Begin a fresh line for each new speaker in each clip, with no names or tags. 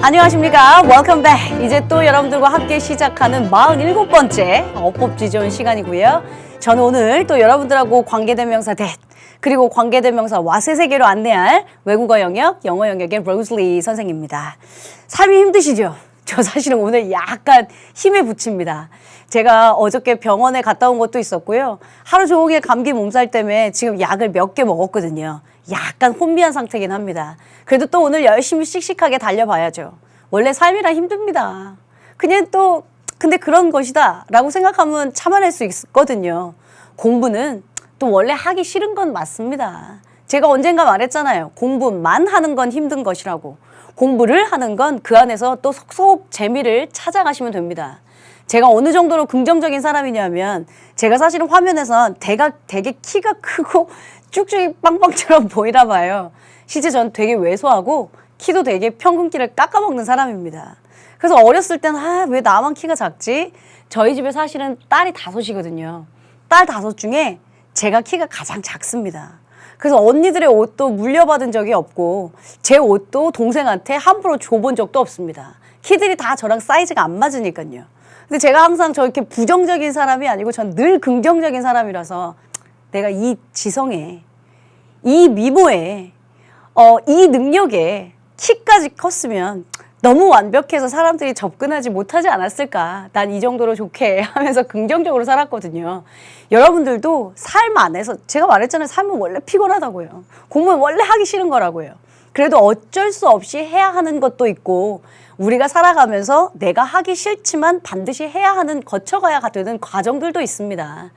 안녕하십니까. Welcome back. 이제 또 여러분들과 함께 시작하는 47번째 어법지존 시간이고요. 저는 오늘 또 여러분들하고 관계대명사 that 그리고 관계대명사 what의 세계로 안내할 외국어 영역, 영어 영역의 로즐리 선생님입니다. 삶이 힘드시죠? 저 사실은 오늘 약간 힘에 부칩니다. 제가 어저께 병원에 갔다 온 것도 있었고요. 하루 종일 감기 몸살 때문에 지금 약을 몇 개 먹었거든요. 약간 혼미한 상태긴 합니다. 그래도 또 오늘 열심히 씩씩하게 달려봐야죠. 원래 삶이라 힘듭니다. 그냥 또 근데 그런 것이다 라고 생각하면 참아낼 수 있거든요. 공부는 또 원래 하기 싫은 건 맞습니다. 제가 언젠가 말했잖아요. 공부만 하는 건 힘든 것이라고. 공부를 하는 건 그 안에서 또 속속 재미를 찾아가시면 됩니다. 제가 어느 정도로 긍정적인 사람이냐면 제가 사실은 화면에선 되게 키가 크고 쭉쭉이 빵빵처럼 보이나 봐요. 실제 전 되게 왜소하고 키도 되게 평균키를 깎아먹는 사람입니다. 그래서 어렸을 때는 왜 나만 키가 작지? 저희 집에 사실은 딸이 5이거든요. 딸 5 중에 제가 키가 가장 작습니다. 그래서 언니들의 옷도 물려받은 적이 없고 제 옷도 동생한테 함부로 줘본 적도 없습니다. 키들이 다 저랑 사이즈가 안 맞으니까요. 근데 제가 항상 저렇게 부정적인 사람이 아니고 전 늘 긍정적인 사람이라서 내가 이 지성에, 이 미모에, 이 능력에 키까지 컸으면 너무 완벽해서 사람들이 접근하지 못하지 않았을까. 난 이 정도로 좋게 하면서 긍정적으로 살았거든요. 여러분들도 삶 안에서 제가 말했잖아요. 삶은 원래 피곤하다고요. 공부는 원래 하기 싫은 거라고요. 그래도 어쩔 수 없이 해야 하는 것도 있고 우리가 살아가면서 내가 하기 싫지만 반드시 해야 하는 거쳐가야 되는 과정들도 있습니다.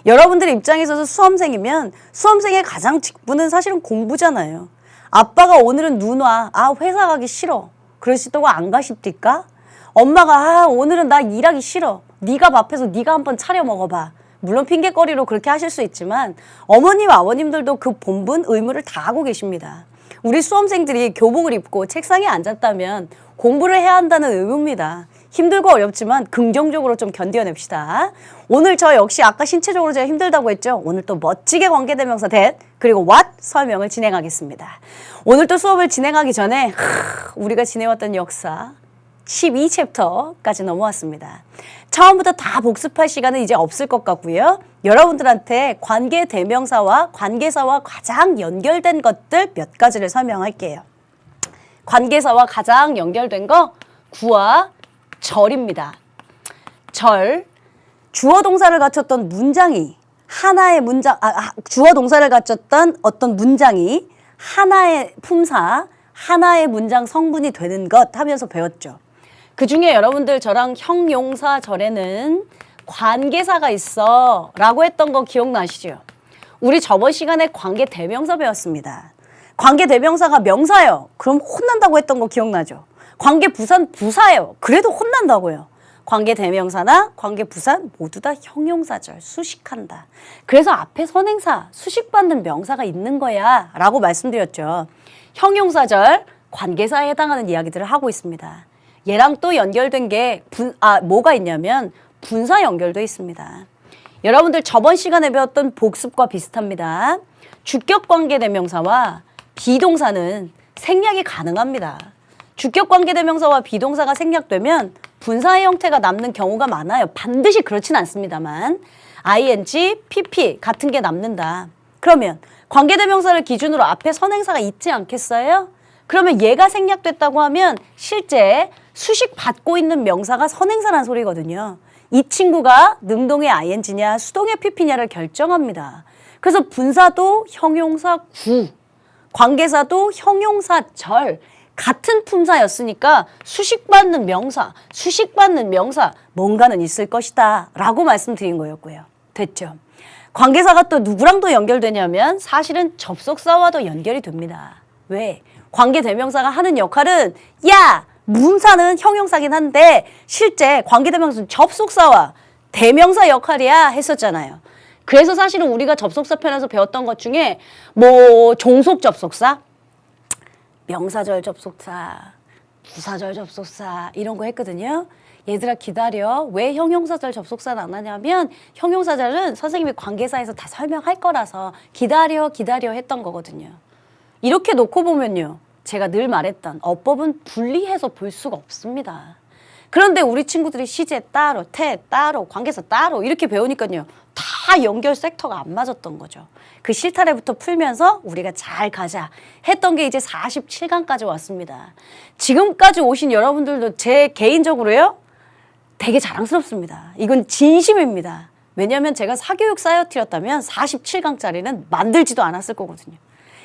여러분들 입장에서 수험생이면 수험생의 가장 직분은 사실은 공부잖아요. 아빠가 오늘은 눈 와. 회사 가기 싫어. 그러시다고 안 가십니까? 엄마가 오늘은 나 일하기 싫어. 네가 밥해서 네가 한번 차려 먹어봐. 물론 핑계거리로 그렇게 하실 수 있지만 어머님, 아버님들도 그 본분, 의무를 다 하고 계십니다. 우리 수험생들이 교복을 입고 책상에 앉았다면 공부를 해야 한다는 의무입니다. 힘들고 어렵지만 긍정적으로 좀 견뎌냅시다. 오늘 저 역시 아까 신체적으로 제가 힘들다고 했죠. 오늘 또 멋지게 관계대명사 that 그리고 what 설명을 진행하겠습니다. 오늘 또 수업을 진행하기 전에 우리가 지내왔던 역사 12챕터까지 넘어왔습니다. 처음부터 다 복습할 시간은 이제 없을 것 같고요. 여러분들한테 관계대명사와 관계사와 가장 연결된 것들 몇 가지를 설명할게요. 관계사와 가장 연결된 거 구와 절입니다. 절, 주어 동사를 갖췄던 문장이 하나의 문장, 주어 동사를 갖췄던 어떤 문장이 하나의 품사, 하나의 문장 성분이 되는 것 하면서 배웠죠. 그 중에 여러분들 저랑 형용사 절에는 관계사가 있어 라고 했던 거 기억나시죠? 우리 저번 시간에 관계대명사 배웠습니다. 관계대명사가 명사예요. 그럼 혼난다고 했던 거 기억나죠? 관계부사는 부사예요. 그래도 혼난다고요. 관계대명사나 관계부사 모두 다 형용사절, 수식한다. 그래서 앞에 선행사, 수식받는 명사가 있는 거야 라고 말씀드렸죠. 형용사절, 관계사에 해당하는 이야기들을 하고 있습니다. 얘랑 또 연결된 게 뭐가 있냐면 분사 연결돼 있습니다. 여러분들 저번 시간에 배웠던 복습과 비슷합니다. 주격관계대명사와 비동사는 생략이 가능합니다. 주격관계대명사와 비동사가 생략되면 분사의 형태가 남는 경우가 많아요. 반드시 그렇진 않습니다만 ing, pp 같은 게 남는다. 그러면 관계대명사를 기준으로 앞에 선행사가 있지 않겠어요? 그러면 얘가 생략됐다고 하면 실제 수식받고 있는 명사가 선행사란 소리거든요. 이 친구가 능동의 ing냐 수동의 pp냐를 결정합니다. 그래서 분사도 형용사 구, 관계사도 형용사 절, 같은 품사였으니까 수식받는 명사, 뭔가는 있을 것이다 라고 말씀드린 거였고요. 됐죠? 관계사가 또 누구랑도 연결되냐면 사실은 접속사와도 연결이 됩니다. 왜? 관계대명사가 하는 역할은 문사는 형용사긴 한데 실제 관계대명사는 접속사와 대명사 역할이야 했었잖아요. 그래서 사실은 우리가 접속사 편에서 배웠던 것 중에 종속 접속사, 명사절 접속사, 부사절 접속사 이런 거 했거든요. 얘들아 기다려. 왜 형용사절 접속사는 안 하냐면 형용사절은 선생님이 관계사에서 다 설명할 거라서 기다려 했던 거거든요. 이렇게 놓고 보면요. 제가 늘 말했던 어법은 분리해서 볼 수가 없습니다. 그런데 우리 친구들이 시제 따로, 태 따로, 관계사 따로 이렇게 배우니까요. 다 연결 섹터가 안 맞았던 거죠. 그 실타래부터 풀면서 우리가 잘 가자 했던 게 이제 47강까지 왔습니다. 지금까지 오신 여러분들도 제 개인적으로요. 되게 자랑스럽습니다. 이건 진심입니다. 왜냐하면 제가 사교육 사이어티였다면 47강짜리는 만들지도 않았을 거거든요.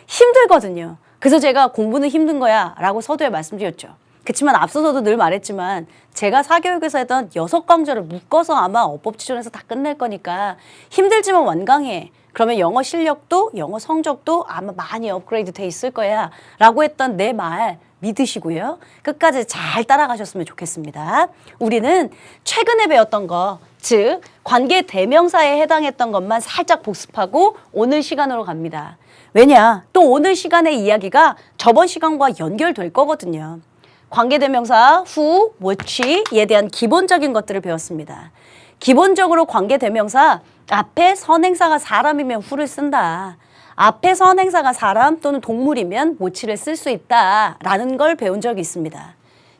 힘들거든요. 그래서 제가 공부는 힘든 거야 라고 서두에 말씀드렸죠. 그렇지만 앞서서도 늘 말했지만 제가 사교육에서 했던 6강좌를 묶어서 아마 어법지존에서 다 끝낼 거니까 힘들지만 완강해. 그러면 영어 실력도 영어 성적도 아마 많이 업그레이드 돼 있을 거야 라고 했던 내 말 믿으시고요. 끝까지 잘 따라가셨으면 좋겠습니다. 우리는 최근에 배웠던 거, 즉 관계 대명사에 해당했던 것만 살짝 복습하고 오늘 시간으로 갑니다. 왜냐? 또 오늘 시간의 이야기가 저번 시간과 연결될 거거든요. 관계대명사 who, which에 대한 기본적인 것들을 배웠습니다. 기본적으로 관계대명사 앞에 선행사가 사람이면 who를 쓴다. 앞에 선행사가 사람 또는 동물이면 which를 쓸 수 있다라는 걸 배운 적이 있습니다.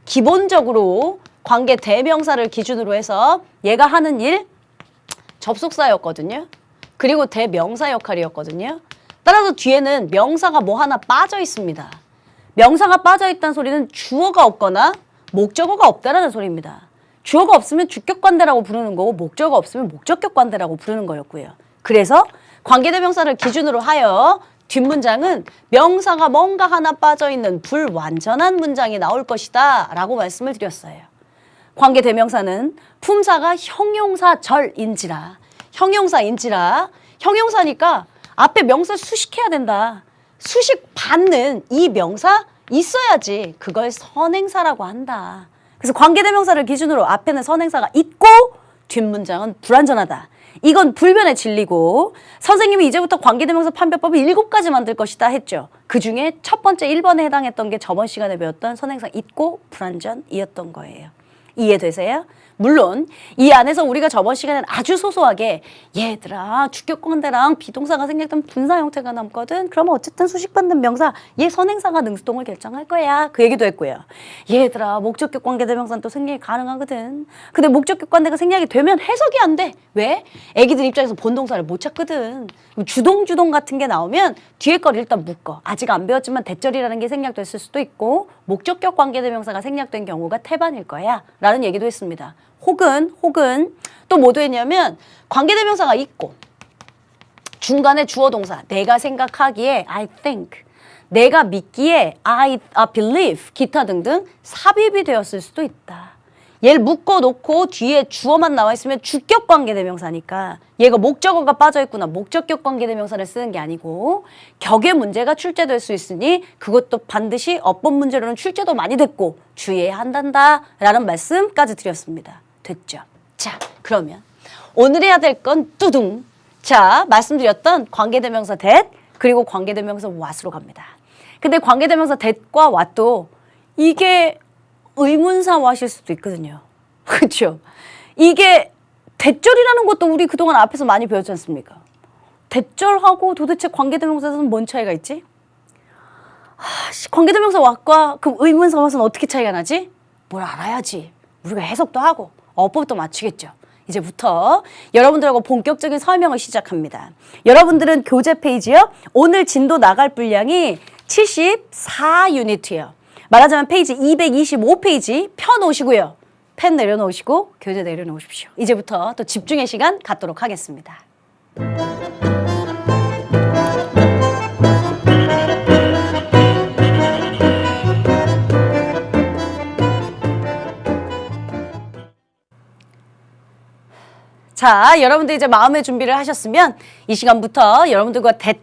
기본적으로 관계대명사를 기준으로 해서 얘가 하는 일 접속사였거든요. 그리고 대명사 역할이었거든요. 따라서 뒤에는 명사가 뭐 하나 빠져 있습니다. 명사가 빠져있다는 소리는 주어가 없거나 목적어가 없다라는 소리입니다. 주어가 없으면 주격관대라고 부르는 거고 목적어가 없으면 목적격관대라고 부르는 거였고요. 그래서 관계대명사를 기준으로 하여 뒷문장은 명사가 뭔가 하나 빠져있는 불완전한 문장이 나올 것이다 라고 말씀을 드렸어요. 관계대명사는 품사가 형용사절인지라 형용사니까 앞에 명사 수식해야 된다. 수식 받는 이 명사 있어야지 그걸 선행사라고 한다. 그래서 관계대명사를 기준으로 앞에는 선행사가 있고 뒷문장은 불완전하다. 이건 불변의 진리고 선생님이 이제부터 관계대명사 판별법을 7가지 만들 것이다 했죠. 그중에 첫 번째 1번에 해당했던 게 저번 시간에 배웠던 선행사 있고 불완전이었던 거예요. 이해되세요? 물론 이 안에서 우리가 저번 시간에는 아주 소소하게 얘들아 주격관대랑 비동사가 생략된 분사 형태가 남거든. 그러면 어쨌든 수식받는 명사 얘 선행사가 능수동을 결정할 거야. 그 얘기도 했고요. 얘들아 목적격 관계대명사는 또 생략이 가능하거든. 근데 목적격 관계가 생략이 되면 해석이 안 돼. 왜? 애기들 입장에서 본동사를 못 찾거든. 주동 같은 게 나오면 뒤에 걸 일단 묶어. 아직 안 배웠지만 대절이라는 게 생략됐을 수도 있고 목적격 관계대명사가 생략된 경우가 태반일 거야 라는 얘기도 했습니다. 혹은 또 뭐 되냐면 관계대명사가 있고 중간에 주어동사 내가 생각하기에 I think, 내가 믿기에 I believe 기타 등등 삽입이 되었을 수도 있다. 얘를 묶어놓고 뒤에 주어만 나와 있으면 주격 관계대명사니까 얘가 목적어가 빠져있구나 목적격 관계대명사를 쓰는 게 아니고 격의 문제가 출제될 수 있으니 그것도 반드시 어법 문제로는 출제도 많이 됐고 주의해야 한단다 라는 말씀까지 드렸습니다. 됐죠? 자, 그러면 오늘 해야 될 건 뚜둥. 자, 말씀드렸던 관계대명사 that 그리고 관계대명사 what으로 갑니다. 근데 관계대명사 that과 what도 이게 의문사 what일 수도 있거든요. 그렇죠? 이게 대절이라는 것도 우리 그동안 앞에서 많이 배웠지 않습니까? 대절하고 도대체 관계대명사는 뭔 차이가 있지? 관계대명사 what과 그 의문사 what은 어떻게 차이가 나지? 뭘 알아야지. 우리가 해석도 하고 어법도 맞추겠죠. 이제부터 여러분들하고 본격적인 설명을 시작합니다. 여러분들은 교재 페이지요. 오늘 진도 나갈 분량이 74유니트예요. 말하자면 페이지 225페이지 펴놓으시고요. 펜 내려놓으시고 교재 내려놓으십시오. 이제부터 또 집중의 시간 갖도록 하겠습니다. 자, 여러분들 이제 마음의 준비를 하셨으면 이 시간부터 여러분들과 that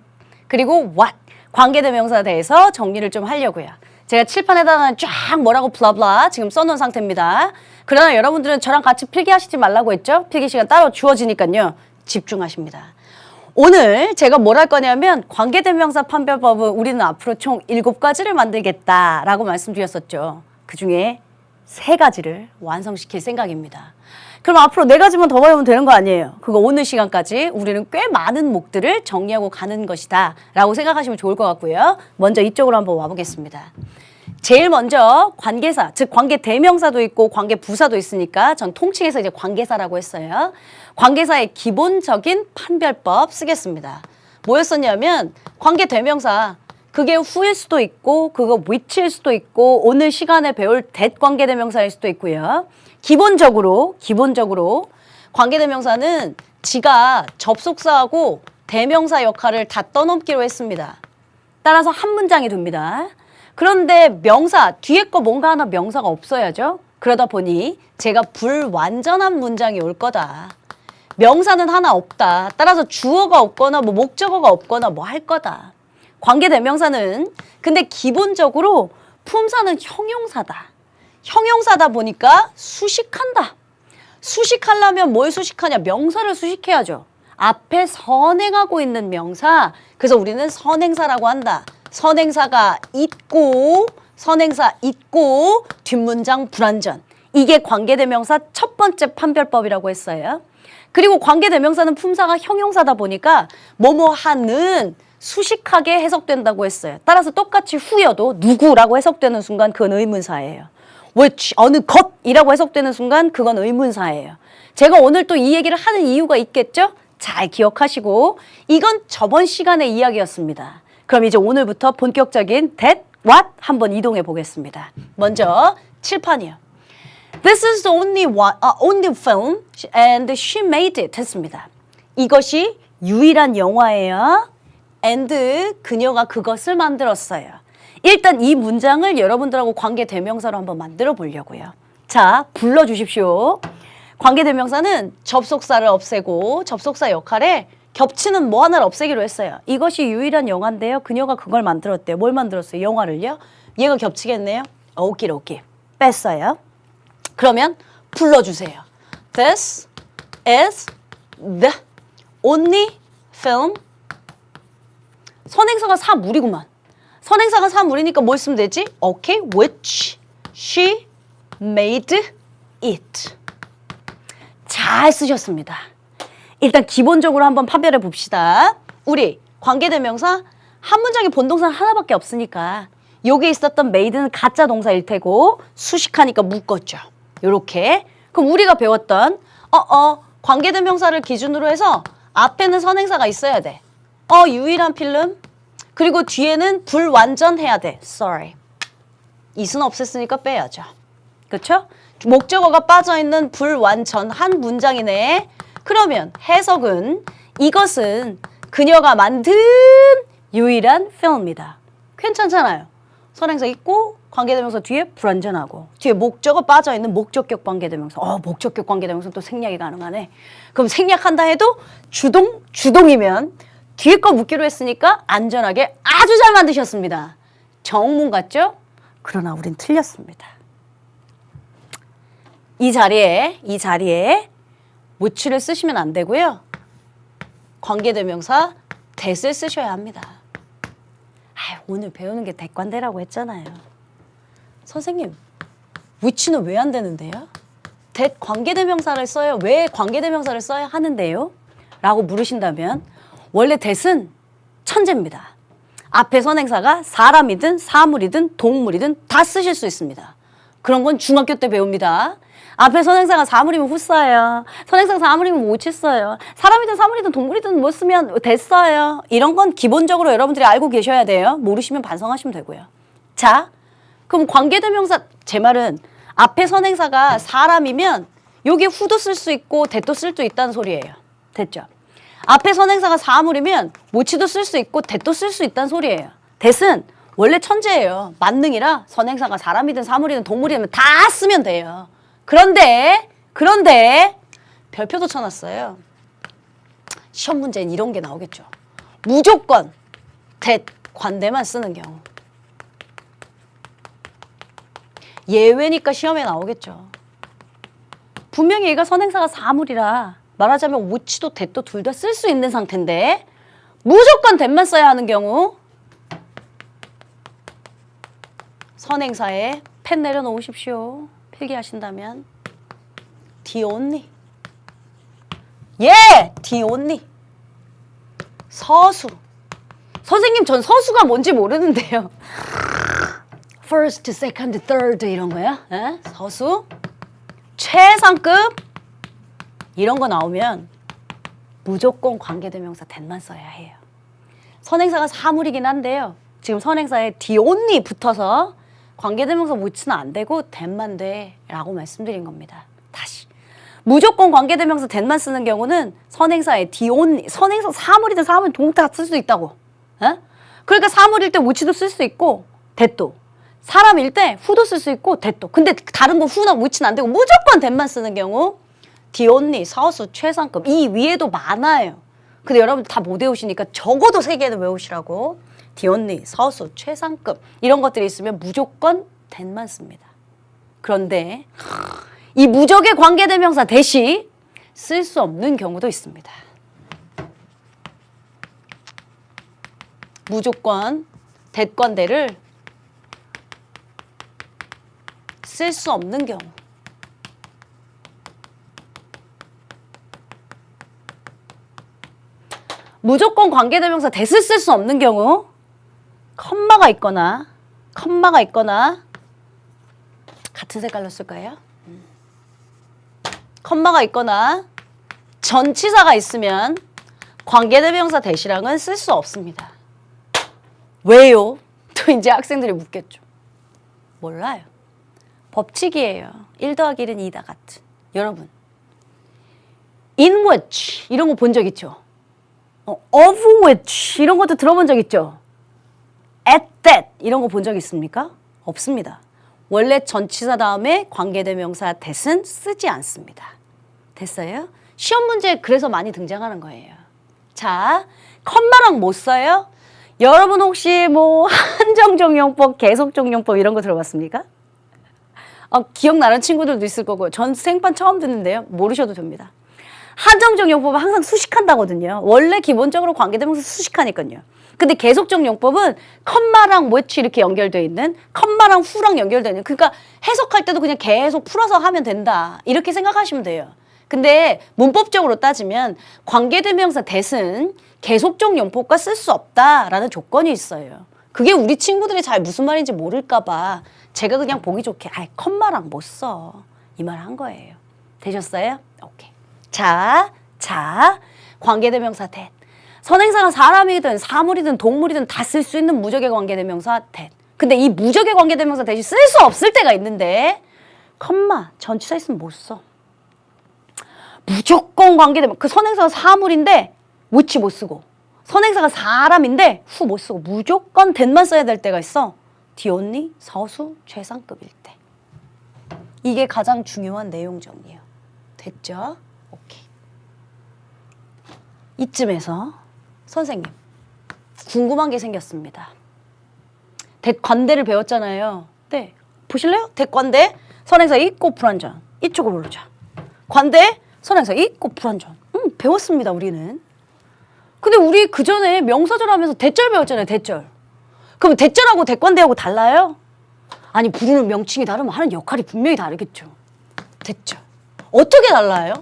그리고 what 관계대명사에 대해서 정리를 좀 하려고요. 제가 칠판에다가 쫙 뭐라고 블라블라 지금 써놓은 상태입니다. 그러나 여러분들은 저랑 같이 필기하시지 말라고 했죠? 필기 시간 따로 주어지니까요. 집중하십니다. 오늘 제가 뭘 할 거냐면 관계대명사 판별법은 우리는 앞으로 총 7가지를 만들겠다라고 말씀드렸었죠. 그중에 세 가지를 완성시킬 생각입니다. 그럼 앞으로 네 가지만 더 배우면 되는 거 아니에요? 그거 오늘 시간까지 우리는 꽤 많은 목들을 정리하고 가는 것이다 라고 생각하시면 좋을 것 같고요. 먼저 이쪽으로 한번 와보겠습니다. 제일 먼저 관계사, 즉 관계 대명사도 있고 관계 부사도 있으니까 전 통칭해서 이제 관계사라고 했어요. 관계사의 기본적인 판별법 쓰겠습니다. 뭐였었냐면 관계 대명사, 그게 who일 수도 있고 그거 which일 수도 있고 오늘 시간에 배울 that 관계 대명사일 수도 있고요. 기본적으로 관계 대명사는 지가 접속사하고 대명사 역할을 다 떠넘기로 했습니다. 따라서 한 문장이 됩니다. 그런데 명사, 뒤에 거 뭔가 하나 명사가 없어야죠. 그러다 보니 제가 불완전한 문장이 올 거다. 명사는 하나 없다. 따라서 주어가 없거나 뭐 목적어가 없거나 뭐 할 거다. 관계대명사는 근데 기본적으로 품사는 형용사다. 형용사다 보니까 수식한다. 수식하려면 뭘 수식하냐? 명사를 수식해야죠. 앞에 선행하고 있는 명사. 그래서 우리는 선행사라고 한다. 선행사 있고 뒷문장 불완전. 이게 관계대명사 첫 번째 판별법이라고 했어요. 그리고 관계대명사는 품사가 형용사다 보니까 뭐뭐하는 수식하게 해석된다고 했어요. 따라서 똑같이 후여도 누구라고 해석되는 순간 그건 의문사예요. which, 어느 것이라고 해석되는 순간 그건 의문사예요. 제가 오늘 또 이 얘기를 하는 이유가 있겠죠? 잘 기억하시고 이건 저번 시간의 이야기였습니다. 그럼 이제 오늘부터 본격적인 that, what 한번 이동해 보겠습니다. 먼저 칠판이요. This is the only film and she made it 했습니다. 이것이 유일한 영화예요. and 그녀가 그것을 만들었어요. 일단 이 문장을 여러분들하고 관계대명사로 한번 만들어 보려고요. 자, 불러주십시오. 관계대명사는 접속사를 없애고 접속사 역할에 겹치는 뭐 하나를 없애기로 했어요. 이것이 유일한 영화인데요. 그녀가 그걸 만들었대요. 뭘 만들었어요? 영화를요? 얘가 겹치겠네요. 오키로키. 뺐어요. 그러면 불러주세요. This is the only film. 선행사가 사물이구만. 선행사가 사물이니까 뭘 쓰면 되지? Okay, which she made it. 잘 쓰셨습니다. 일단 기본적으로 한번 판별해 봅시다. 우리 관계대명사 한 문장에 본동사 하나밖에 없으니까 여기 있었던 made는 가짜 동사일 테고 수식하니까 묶었죠. 요렇게. 그럼 우리가 배웠던 관계대명사를 기준으로 해서 앞에는 선행사가 있어야 돼. 유일한 필름. 그리고 뒤에는 불완전해야 돼. Sorry. 이은 없앴으니까 빼야죠. 그렇죠? 목적어가 빠져있는 불완전한 문장이네. 그러면 해석은 이것은 그녀가 만든 유일한 필름이다. 괜찮잖아요. 선행사 있고 관계대명사 뒤에 불완전하고 뒤에 목적어 빠져있는 목적격 관계대명사. 목적격 관계대명사 또 생략이 가능하네. 그럼 생략한다 해도 주동이면 뒤에 거 묻기로 했으니까 안전하게 아주 잘 만드셨습니다. 정문 같죠? 그러나 우린 틀렸습니다. 이 자리에 which를 쓰시면 안 되고요. 관계대명사 that을 쓰셔야 합니다. 오늘 배우는 게 대관대라고 했잖아요. 선생님, which는 왜 안 되는데요? that 관계대명사를 써요. 왜 관계대명사를 써야 하는데요? 라고 물으신다면 원래 that은 천재입니다. 앞에 선행사가 사람이든 사물이든 동물이든 다 쓰실 수 있습니다. 그런 건 중학교 때 배웁니다. 앞에 선행사가 사물이면 who 써요. 선행사가 사물이면 which 써요. 사람이든 사물이든 동물이든 뭐 쓰면 that 써요. 이런 건 기본적으로 여러분들이 알고 계셔야 돼요. 모르시면 반성하시면 되고요. 자, 그럼 관계대명사, 제 말은 앞에 선행사가 사람이면 여기 who도 쓸 수 있고 that도 쓸 수 있다는 소리예요. 됐죠? 앞에 선행사가 사물이면 which도 쓸 수 있고 that도 쓸 수 있다는 소리예요. that은 원래 천재예요. 만능이라 선행사가 사람이든 사물이든 동물이든 다 쓰면 돼요. 그런데 별표도 쳐놨어요. 시험 문제는 이런 게 나오겠죠. 무조건 that 관대만 쓰는 경우. 예외니까 시험에 나오겠죠. 분명히 얘가 선행사가 사물이라 말하자면 which도 that도 둘 다 쓸 수 있는 상태인데 무조건 that만 써야 하는 경우 선행사에 펜 내려놓으십시오. 필기하신다면 the only. the only. 서수. 선생님 전 서수가 뭔지 모르는데요. first, second, third 이런 거야? 에? 서수. 최상급 이런 거 나오면 무조건 관계대명사 that만 써야 해요. 선행사가 사물이긴 한데요. 지금 선행사에 the only 붙어서 관계대명사 붙이면 안 되고 that만 돼 라고 말씀드린 겁니다. 다시. 무조건 관계대명사 that만 쓰는 경우는 선행사에 the only, 선행사 사물이든 사물 동사 쓸 수 있다고. 에? 그러니까 사물일 때 which도 쓸 수 있고 that도. 사람일 때 who도 쓸 수 있고 that도. 근데 다른 거 who나 which는 안 되고 무조건 that만 쓰는 경우 the only, 서수, 최상급 이 위에도 많아요. 근데 여러분들 다 못 외우시니까 적어도 3개는 외우시라고. the only, 서수, 최상급 이런 것들이 있으면 무조건 that만 씁니다. 그런데 이 무적의 관계대명사 that이 쓸 수 없는 경우도 있습니다. 무조건 that과 that을 쓸 수 없는 경우. 무조건 관계대명사 that을 쓸 수 없는 경우 컴마가 있거나 같은 색깔로 쓸까요? 컴마가 있거나 전치사가 있으면 관계대명사 that이랑은 쓸 수 없습니다. 왜요? 또 이제 학생들이 묻겠죠. 몰라요. 법칙이에요. 1 더하기 1은 2다 같은. 여러분 in which 이런 거 본 적 있죠? of which 이런 것도 들어본 적 있죠? at that 이런 거 본 적 있습니까? 없습니다. 원래 전치사 다음에 관계대명사 that은 쓰지 않습니다. 됐어요? 시험 문제에 그래서 많이 등장하는 거예요. 자, 컴마랑 못 써요? 여러분 혹시 뭐 한정적용법, 계속적용법 이런 거 들어봤습니까? 기억나는 친구들도 있을 거고요. 전 생판 처음 듣는데요. 모르셔도 됩니다. 한정적 용법은 항상 수식한다거든요. 원래 기본적으로 관계대명사 수식하니까요. 근데 계속적 용법은 컴마랑 which 이렇게 연결되어 있는 컴마랑 who랑 연결되어 있는 그러니까 해석할 때도 그냥 계속 풀어서 하면 된다. 이렇게 생각하시면 돼요. 근데 문법적으로 따지면 관계대명사 that은 계속적 용법과 쓸 수 없다라는 조건이 있어요. 그게 우리 친구들이 잘 무슨 말인지 모를까 봐 제가 그냥 보기 좋게 컴마랑 못 써. 이 말 한 거예요. 되셨어요? 오케이. 자, 관계대명사 that. 선행사가 사람이든 사물이든 동물이든 다 쓸 수 있는 무적의 관계대명사 that. 근데 이 무적의 관계대명사 that이 쓸 수 없을 때가 있는데 컴마, 전치사 있으면 못 써. 무조건 관계대명사. 그 선행사가 사물인데 which 못 쓰고 선행사가 사람인데 who 못 쓰고 무조건 that만 써야 될 때가 있어. the only, 서수, 최상급일 때. 이게 가장 중요한 내용 정리예요. 됐죠? 오케이. 이쯤에서 선생님 궁금한 게 생겼습니다. that관대를 배웠잖아요. 네, 보실래요? that관대 선행사 있고 불완전 이쪽으로 오르자. 관대 선행사 있고 불완전 배웠습니다. 우리는. 근데 우리 그 전에 명사절 하면서 대절 배웠잖아요. 대절. 그럼 대절하고 대관대하고 달라요? 아니 부르는 명칭이 다르면 하는 역할이 분명히 다르겠죠. 대절. 어떻게 달라요?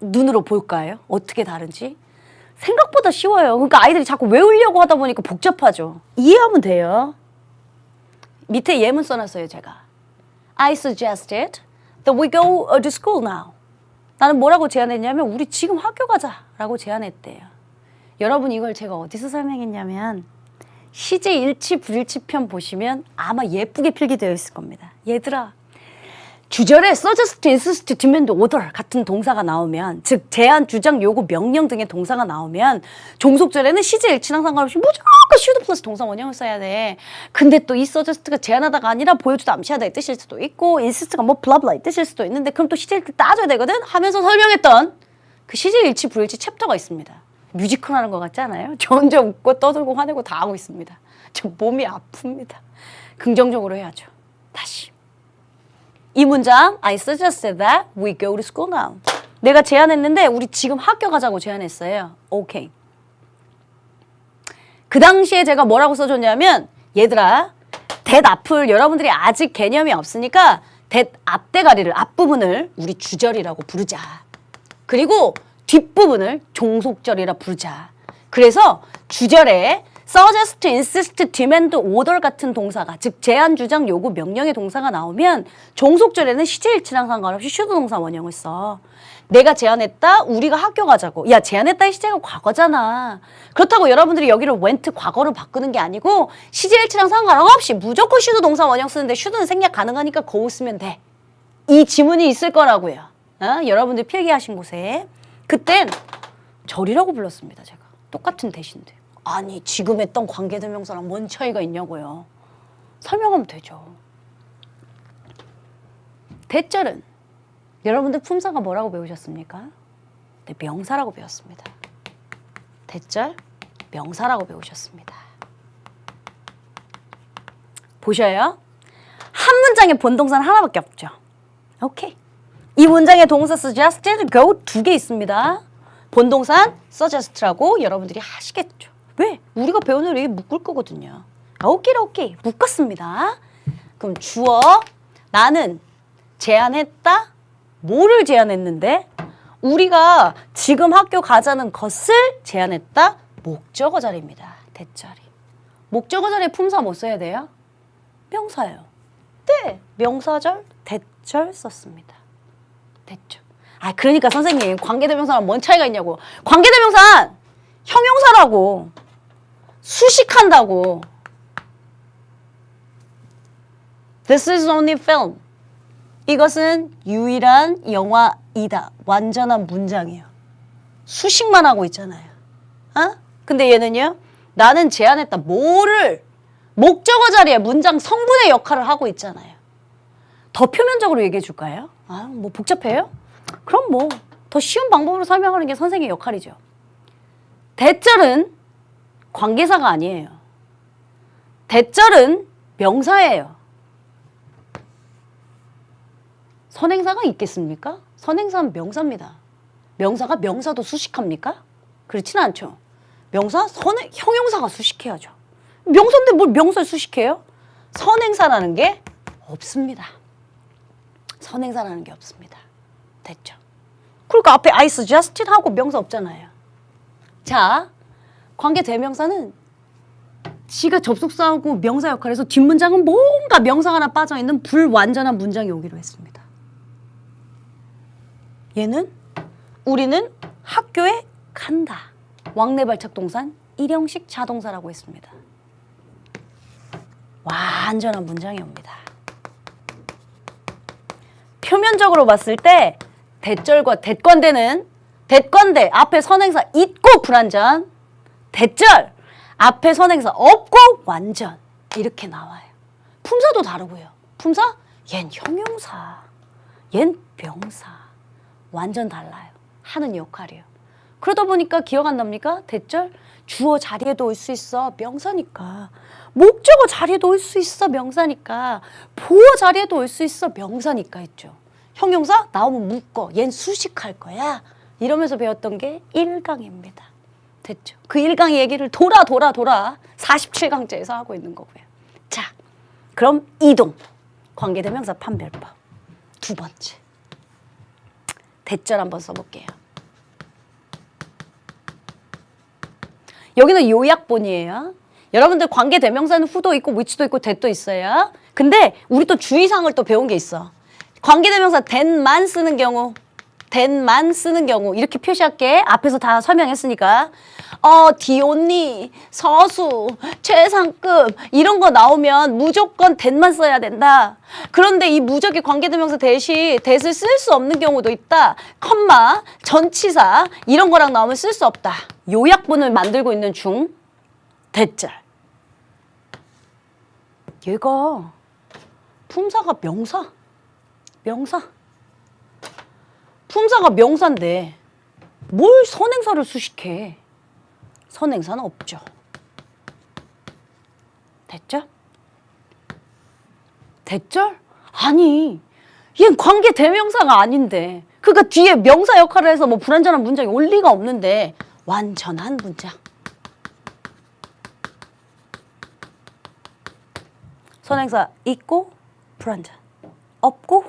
눈으로 볼까요? 어떻게 다른지? 생각보다 쉬워요. 그러니까 아이들이 자꾸 외우려고 하다 보니까 복잡하죠. 이해하면 돼요. 밑에 예문 써놨어요. 제가. I suggested that we go to school now. 나는 뭐라고 제안했냐면 우리 지금 학교 가자라고 제안했대요. 여러분 이걸 제가 어디서 설명했냐면 시제 일치 불일치 편 보시면 아마 예쁘게 필기되어 있을 겁니다. 얘들아 주절에 suggest, insist, demand, order 같은 동사가 나오면 즉 제안, 주장, 요구, 명령 등의 동사가 나오면 종속절에는 시제 일치랑 상관없이 무조건 should 플러스 동사 원형을 써야 돼. 근데 또 이 suggest가 제안하다가 아니라 보여주다 암시하다 이 뜻일 수도 있고 insist가 뭐 블라블라 이 뜻일 수도 있는데 그럼 또 시제 일치 따져야 되거든 하면서 설명했던 그 시제 일치 불일치 챕터가 있습니다. 뮤지컬 하는 것 같지 않아요? 저 혼자 웃고 떠들고 화내고 다 하고 있습니다. 저 몸이 아픕니다. 긍정적으로 해야죠. 다시. 이 문장 I suggested that we go to school now. 내가 제안했는데 우리 지금 학교 가자고 제안했어요. 오케이. 그 당시에 제가 뭐라고 써줬냐면 얘들아 that 앞을 여러분들이 아직 개념이 없으니까 that 앞대가리를 앞부분을 우리 주절이라고 부르자. 그리고 뒷부분을 종속절이라 부르자. 그래서 주절에 suggest, insist, demand, order 같은 동사가 즉 제한, 주장, 요구, 명령의 동사가 나오면 종속절에는 시제일치랑 상관없이 슈도 동사 원형을 써. 내가 제안했다. 우리가 학교 가자고. 야, 제안했다의 시제가 과거잖아. 그렇다고 여러분들이 여기를 went 과거로 바꾸는 게 아니고 시제일치랑 상관없이 무조건 슈도 동사 원형 쓰는데 슈도는 생략 가능하니까 go 쓰면 돼. 이 지문이 있을 거라고요. 여러분들 필기하신 곳에. 그땐 절이라고 불렀습니다. 제가. 똑같은 대신데. 아니 지금 했던 관계대명사랑 뭔 차이가 있냐고요. 설명하면 되죠. 대절은 여러분들 품사가 뭐라고 배우셨습니까? 네, 명사라고 배웠습니다. 대절, 명사라고 배우셨습니다. 보셔요. 한 문장에 본동사는 하나밖에 없죠. 오케이. 이 문장에 동사 suggested, go 두 개 있습니다. 본동산 suggest라고 여러분들이 하시겠죠. 왜? 우리가 배우는 게 묶을 거거든요. 오케이. 묶었습니다. 그럼 주어, 나는 제안했다. 뭐를 제안했는데? 우리가 지금 학교 가자는 것을 제안했다. 목적어 자리입니다. 대자리. 목적어 자리에 품사 뭐 써야 돼요? 명사예요. 네. 명사절, 대절 썼습니다. 됐죠. 그러니까 선생님 관계대명사랑 뭔 차이가 있냐고. 관계대명사는 형용사라고. 수식한다고. This is only film. 이것은 유일한 영화이다. 완전한 문장이에요. 수식만 하고 있잖아요. 근데 얘는요. 나는 제안했다. 뭐를 목적어 자리에 문장 성분의 역할을 하고 있잖아요. 더 표면적으로 얘기해 줄까요? 뭐 복잡해요? 그럼 뭐 더 쉬운 방법으로 설명하는 게 선생의 역할이죠. 대절은 관계사가 아니에요. 대절은 명사예요. 선행사가 있겠습니까? 선행사는 명사입니다. 명사가 명사도 수식합니까? 그렇지는 않죠. 명사, 형용사가 수식해야죠. 명사인데 뭘 명사를 수식해요? 선행사라는 게 없습니다. 선행사라는 게 없습니다. 됐죠? 그러니까 앞에 I suggested 하고 명사 없잖아요. 자, 관계대명사는 지가 접속사하고 명사 역할에서 뒷문장은 뭔가 명사 하나 빠져있는 불완전한 문장이 오기로 했습니다. 얘는 우리는 학교에 간다. 왕래발착 동사는 일형식 자동사라고 했습니다. 완전한 문장이 옵니다. 표면적으로 봤을 때 대절과 대권대는 대권대 앞에 선행사 있고 불완전, 대절 앞에 선행사 없고 완전 이렇게 나와요. 품사도 다르고요. 품사? 얜 형용사, 얜 명사. 완전 달라요. 하는 역할이요. 그러다 보니까 기억 안 납니까? 대절 주어 자리에도 올 수 있어. 명사니까. 목적어 자리에도 올 수 있어. 명사니까. 보어 자리에도 올 수 있어. 명사니까 했죠. 형용사 나오면 묶어. 얜 수식할 거야. 이러면서 배웠던 게 1강입니다. 됐죠? 그 1강의 얘기를 돌아 47강째에서 하고 있는 거고요. 자, 그럼 이동. 관계대명사 판별법. 두 번째. 대절 한번 써볼게요. 여기는 요약본이에요. 여러분들 관계대명사는 who도 있고 which도 있고 that도 있어요. 근데 우리 또 주의사항을 또 배운 게 있어. 관계대명사 that만 쓰는 경우, that만 쓰는 경우 이렇게 표시할게. 앞에서 다 설명했으니까. the only, 서수, 최상급 이런 거 나오면 무조건 that만 써야 된다. 그런데 이 무적의 관계대명사 that을 쓸 수 없는 경우도 있다. 컴마, 전치사 이런 거랑 나오면 쓸 수 없다. 요약본을 만들고 있는 중 대절. 얘가 품사가 명사. 품사가 명사인데 뭘 선행사를 수식해. 선행사는 없죠. 됐죠? 대절? 아니, 얘는 관계대명사가 아닌데 그러니까 뒤에 명사 역할을 해서 뭐 불완전한 문장이 올 리가 없는데 완전한 문장. 선행사 있고 불완전, 없고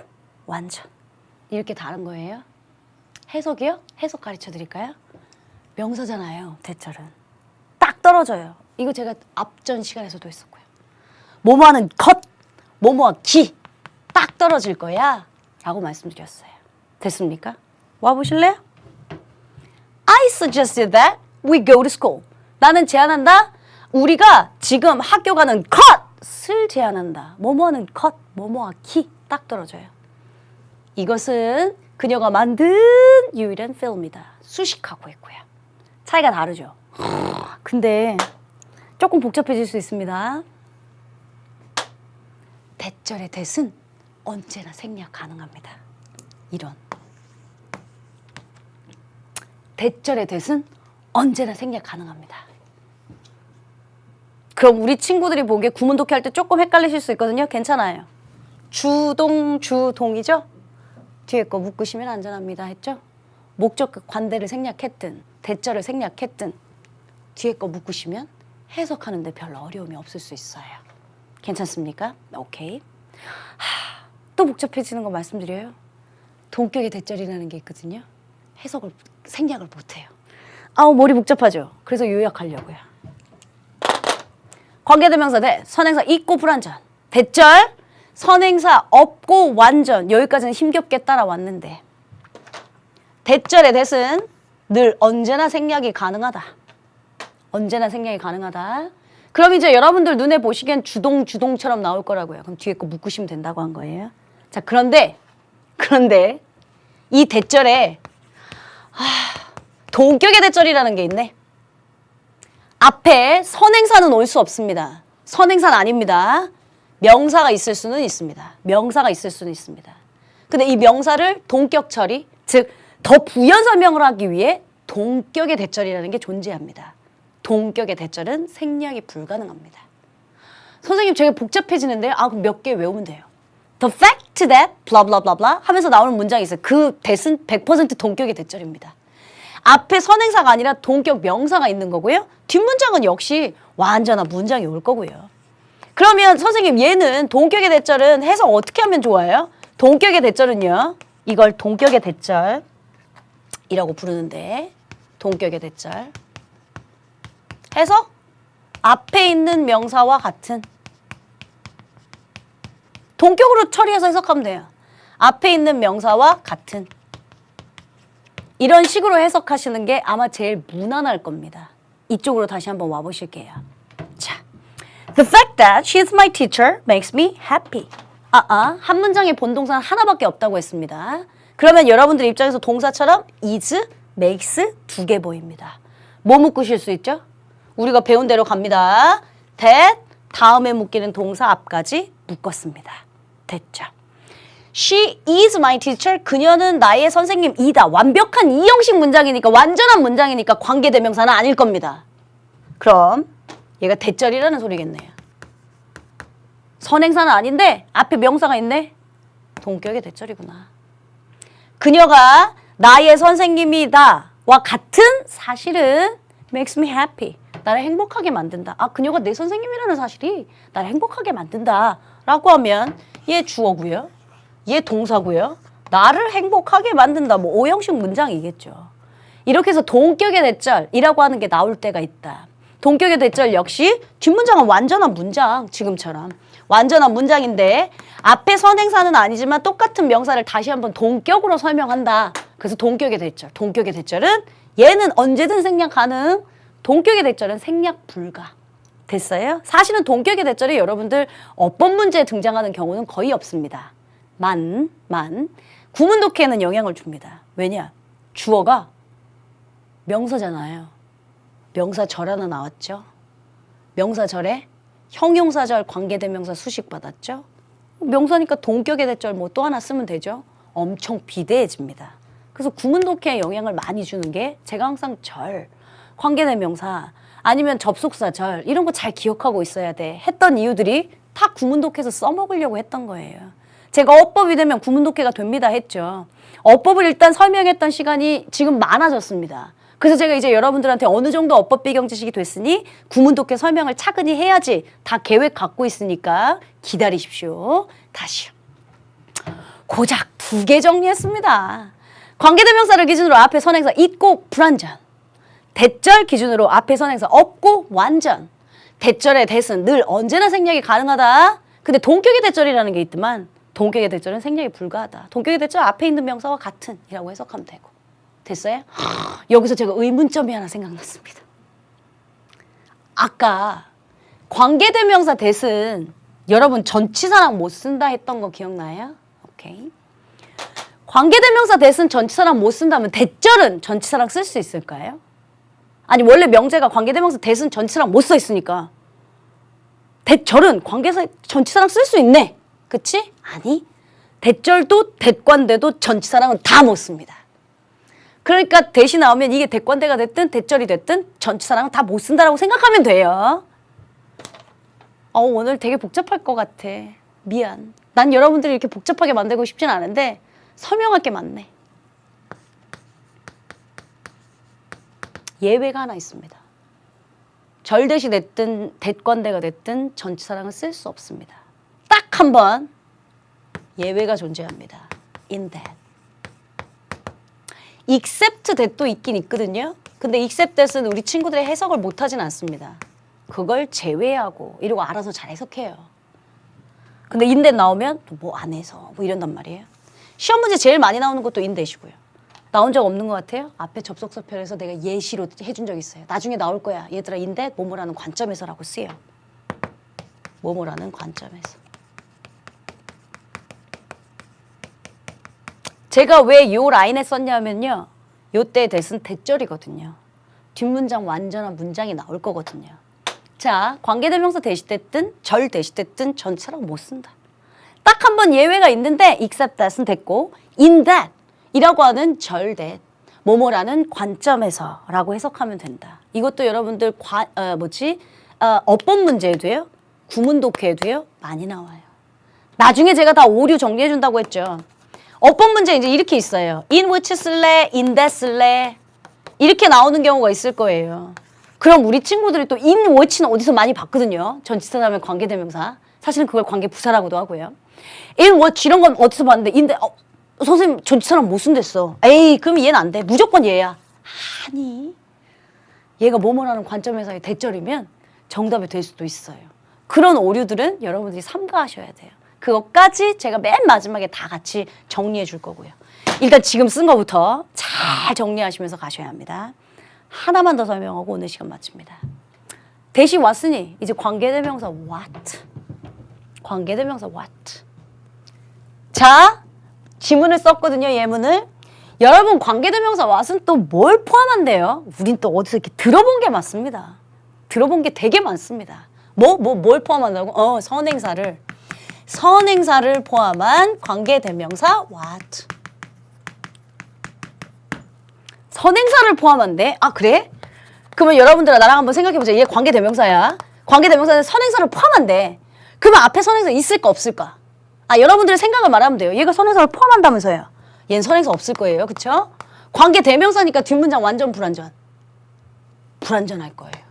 완전. 이렇게 다른 거예요. 해석이요? 해석 가르쳐 드릴까요? 명사잖아요. 대절은 딱 떨어져요. 이거 제가 앞전 시간에서도 했었고요. 뭐뭐하는 것, 뭐뭐와 기 딱 떨어질 거야 라고 말씀드렸어요. 됐습니까? 와보실래요? I suggested that we go to school. 나는 제안한다. 우리가 지금 학교 가는 것을 제안한다. 뭐뭐하는 것, 뭐뭐와 기 딱 떨어져요. 이것은 그녀가 만든 유일한 필름이다. 수식하고 있고요. 차이가 다르죠. 근데 조금 복잡해질 수 있습니다. 대절의 대은 언제나 생략 가능합니다. 이런. 대절의 대은 언제나 생략 가능합니다. 그럼 우리 친구들이 보기에 구문 독해할 때 조금 헷갈리실 수 있거든요. 괜찮아요. 주동, 주동이죠? 뒤에 거 묶으시면 안전합니다 했죠? 목적격 관대를 생략했든 대절을 생략했든 뒤에 거 묶으시면 해석하는데 별로 어려움이 없을 수 있어요. 괜찮습니까? 오케이. 또 복잡해지는 거 말씀드려요. 동격의 대절이라는 게 있거든요. 해석을 생략을 못해요. 아우 머리 복잡하죠? 그래서 요약하려고요. 관계대명사 대 선행사 있고 불완전. 대절, 선행사 없고 완전. 여기까지는 힘겹게 따라왔는데 대절의 대은 늘 언제나 생략이 가능하다. 언제나 생략이 가능하다. 그럼 이제 여러분들 눈에 보시기엔 주동처럼 나올 거라고요. 그럼 뒤에 거 묶으시면 된다고 한 거예요. 자, 그런데 이 대절에 동격의 대절이라는 게 있네. 앞에 선행사는 올 수 없습니다. 선행사는 아닙니다. 명사가 있을 수는 있습니다. 명사가 있을 수는 있습니다. 근데 이 명사를 동격 처리, 즉 더 부연 설명을 하기 위해 동격의 대절이라는 게 존재합니다. 동격의 대절은 생략이 불가능합니다. 선생님 제가 복잡해지는데요. 그럼 몇 개 외우면 돼요. The fact that blah blah blah blah 하면서 나오는 문장이 있어요. 그 대은 100% 동격의 대절입니다. 앞에 선행사가 아니라 동격 명사가 있는 거고요. 뒷문장은 역시 완전한 문장이 올 거고요. 그러면 선생님 얘는 동격의 대절은 해석 어떻게 하면 좋아요? 동격의 대절은요. 이걸 동격의 대절이라고 부르는데 동격의 대절. 해석? 앞에 있는 명사와 같은. 동격으로 처리해서 해석하면 돼요. 앞에 있는 명사와 같은. 이런 식으로 해석하시는 게 아마 제일 무난할 겁니다. 이쪽으로 다시 한번 와보실게요. 자, The fact that she's my teacher makes me happy. 한 문장에 본동사는 하나밖에 없다고 했습니다. 그러면 여러분들 입장에서 동사처럼 is, makes 두 개 보입니다. 뭐 묶으실 수 있죠? 우리가 배운 대로 갑니다. that 다음에 묶이는 동사 앞까지 묶었습니다. 됐죠? She is my teacher. 그녀는 나의 선생님이다. 완벽한 이형식 문장이니까 완전한 문장이니까 관계대명사는 아닐 겁니다. 그럼 얘가 대절이라는 소리겠네요. 선행사는 아닌데 앞에 명사가 있네. 동격의 대절이구나. 그녀가 나의 선생님이다 와 같은 사실은 makes me happy. 나를 행복하게 만든다. 그녀가 내 선생님이라는 사실이 나를 행복하게 만든다 라고 하면 얘 주어고요. 얘 동사고요. 나를 행복하게 만든다. 뭐 오형식 문장이겠죠. 이렇게 해서 동격의 대절이라고 하는 게 나올 때가 있다. 동격의 대절 역시 뒷문장은 완전한 문장. 지금처럼. 완전한 문장인데 앞에 선행사는 아니지만 똑같은 명사를 다시 한번 동격으로 설명한다. 그래서 동격의 대절. 동격의 대절은 얘는 언제든 생략 가능. 동격의 대절은 생략 불가. 됐어요? 사실은 동격의 대절이 여러분들 어법 문제에 등장하는 경우는 거의 없습니다. 구문 독해에는 영향을 줍니다. 왜냐? 주어가 명사잖아요. 명사절 하나 나왔죠. 명사절에 형용사절 관계대명사 수식 받았죠. 명사니까 동격의 대절 뭐 또 하나 쓰면 되죠. 엄청 비대해집니다. 그래서 구문 독해에 영향을 많이 주는 게 제가 항상 절, 관계대명사 아니면 접속사절 이런 거 잘 기억하고 있어야 돼 했던 이유들이 다 구문 독해에서 써먹으려고 했던 거예요. 제가 어법이 되면 구문 독해가 됩니다 했죠. 어법을 일단 설명했던 시간이 지금 많아졌습니다. 그래서 제가 이제 여러분들한테 어느 정도 어법 비경 지식이 됐으니 구문독해 설명을 차근히 해야지 다 계획 갖고 있으니까 기다리십시오. 다시요. 고작 2개 정리했습니다. 관계대명사를 기준으로 앞에 선행사 있고 불완전. 대절 기준으로 앞에 선행사 없고 완전. 대절의 대은 늘 언제나 생략이 가능하다. 근데 동격의 대절이라는 게 있지만 동격의 대절은 생략이 불가하다. 동격의 대절 앞에 있는 명사와 같은 이라고 해석하면 되고. 됐어요? 여기서 제가 의문점이 하나 생각났습니다. 아까 관계대명사 대은 여러분 전치사랑 못 쓴다 했던 거 기억나요? 오케이. 관계대명사 대은 전치사랑 못 쓴다면 대절은 전치사랑 쓸 수 있을까요? 아니 원래 명제가 관계대명사 대은 전치사랑 못 써 있으니까 대절은 전치사랑 쓸 수 있네. 그치? 아니 대절도 대관대도 전치사랑은 다 못 씁니다. 그러니까 대시 나오면 이게 대관대가 됐든 대절이 됐든 전치사랑은 다 못 쓴다라고 생각하면 돼요. 오늘 되게 복잡할 것 같아. 미안. 난 여러분들이 이렇게 복잡하게 만들고 싶진 않은데 설명할 게 많네. 예외가 하나 있습니다. 절대시 됐든 대관대가 됐든 전치사랑은 쓸 수 없습니다. 딱 한 번 예외가 존재합니다. in that. except that도 있긴 있거든요. 근데 except that은 우리 친구들이 해석을 못하진 않습니다. 그걸 제외하고 이러고 알아서 잘 해석해요. 근데 in that 나오면 뭐 안 해서 뭐 이런단 말이에요. 시험 문제 제일 많이 나오는 것도 in that이고요. 나온 적 없는 것 같아요? 앞에 접속사편에서 내가 예시로 해준 적 있어요. 나중에 나올 거야. 얘들아 in that 뭐뭐라는 관점에서라고 쓰여. 뭐뭐라는 관점에서. 제가 왜 요 라인에 썼냐면요. 요때 대은 대절이거든요. 뒷문장 완전한 문장이 나올 거거든요. 자, 관계대명사 대시됐든 절 대시됐든 전치사랑 못 쓴다. 딱 한 번 예외가 있는데 except that은 됐고 in that 이라고 하는 절 that 뭐뭐라는 관점에서 라고 해석하면 된다. 이것도 여러분들 어법 문제에도요. 구문독해에도요. 많이 나와요. 나중에 제가 다 오류 정리해 준다고 했죠. 어법 문제 이제 이렇게 있어요. in which 쓸래? in that 쓸래? 이렇게 나오는 경우가 있을 거예요. 그럼 우리 친구들이 또 in which는 어디서 많이 봤거든요. 전치사 다음에 관계대명사. 사실은 그걸 관계부사라고도 하고요. in which 이런 건 어디서 봤는데 in that 선생님 전치사랑 못 쓴댔어. 에이 그럼 얘는 안 돼. 무조건 얘야. 아니 얘가 뭐뭐라는 관점에서의 대절이면 정답이 될 수도 있어요. 그런 오류들은 여러분들이 삼가하셔야 돼요. 그것까지 제가 맨 마지막에 다 같이 정리해 줄 거고요. 일단 지금 쓴 거부터 잘 정리하시면서 가셔야 합니다. 하나만 더 설명하고 오늘 시간 마칩니다. 대시 왔으니 이제 관계대명사 what. 관계대명사 what. 자, 지문을 썼거든요. 예문을. 여러분 관계대명사 what은 또 뭘 포함한대요? 우린 또 어디서 이렇게 들어본 게 많습니다. 들어본 게 되게 많습니다. 뭘 포함한다고? 선행사를 포함한 관계대명사 what. 선행사를 포함한대? 아 그래? 그러면 여러분들아 나랑 한번 생각해보자. 얘 관계대명사야. 관계대명사는 선행사를 포함한대. 그러면 앞에 선행사 있을까 없을까? 여러분들의 생각을 말하면 돼요. 얘가 선행사를 포함한다면서요. 얘는 선행사 없을 거예요. 그쵸? 관계대명사니까 뒷문장 완전 불완전. 불완전할 거예요.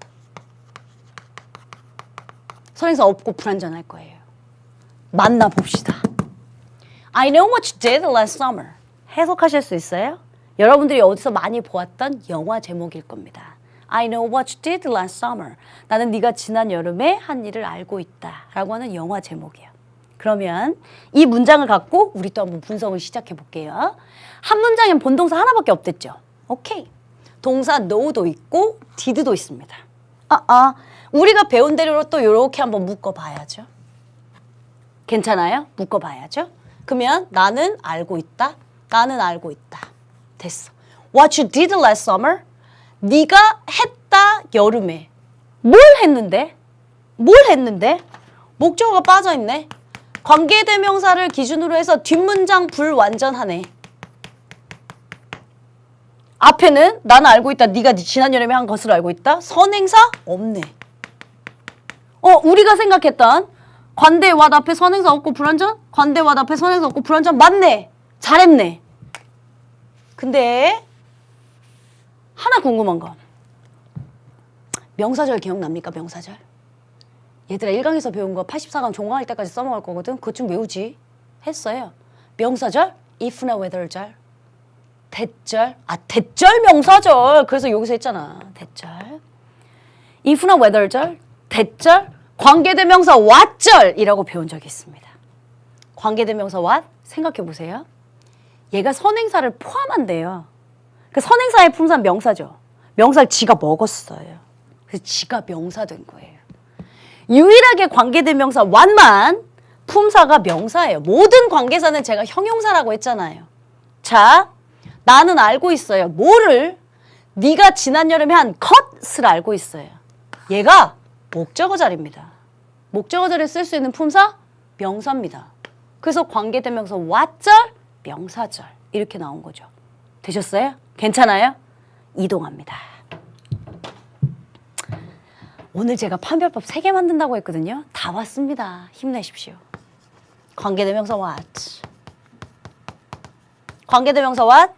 선행사 없고 불완전할 거예요. 만나봅시다. I know what you did last summer. 해석하실 수 있어요? 여러분들이 어디서 많이 보았던 영화 제목일 겁니다. I know what you did last summer. 나는 네가 지난 여름에 한 일을 알고 있다. 라고 하는 영화 제목이에요. 그러면 이 문장을 갖고 우리 또 한번 분석을 시작해 볼게요. 한 문장엔 본동사 하나밖에 없댔죠. 오케이. 동사 know도 있고 did도 있습니다. 우리가 배운 대로 또 이렇게 한번 묶어봐야죠. 괜찮아요? 묶어봐야죠. 그러면 나는 알고 있다. 나는 알고 있다. 됐어. What you did last summer? 네가 했다 여름에. 뭘 했는데? 목적어가 빠져있네. 관계대명사를 기준으로 해서 뒷문장 불완전하네. 앞에는 나는 알고 있다. 네가 지난 여름에 한 것을 알고 있다. 선행사 없네. 우리가 생각했던 관대 왓 앞에 선행사 없고 불완전? 관대 왓 앞에 선행사 없고 불완전? 맞네. 잘했네. 근데 하나 궁금한 거. 명사절 기억납니까? 명사절? 얘들아 1강에서 배운 거 84강 종강할 때까지 써먹을 거거든. 그것 좀 외우지. 했어요. 명사절, if나 whether절, 대절. 아 대절 명사절. 그래서 여기서 했잖아. 대절. if나 whether절, 대절, 관계대명사 what절이라고 배운 적이 있습니다. 관계대명사 what 생각해 보세요. 얘가 선행사를 포함한대요. 그 선행사의 품사 명사죠. 명사를 지가 먹었어요. 그래서 지가 명사 된 거예요. 유일하게 관계대명사 what만 품사가 명사예요. 모든 관계사는 제가 형용사라고 했잖아요. 자, 나는 알고 있어요. 뭐를? 네가 지난 여름에 한 컷을 알고 있어요. 얘가 목적어 자리입니다. 목적어 자리에 쓸 수 있는 품사 명사입니다. 그래서 관계대명사 what절, 명사절 이렇게 나온 거죠. 되셨어요? 괜찮아요? 이동합니다. 오늘 제가 판별법 3개 만든다고 했거든요. 다 왔습니다. 힘내십시오. 관계대명사 what. 관계대명사 what.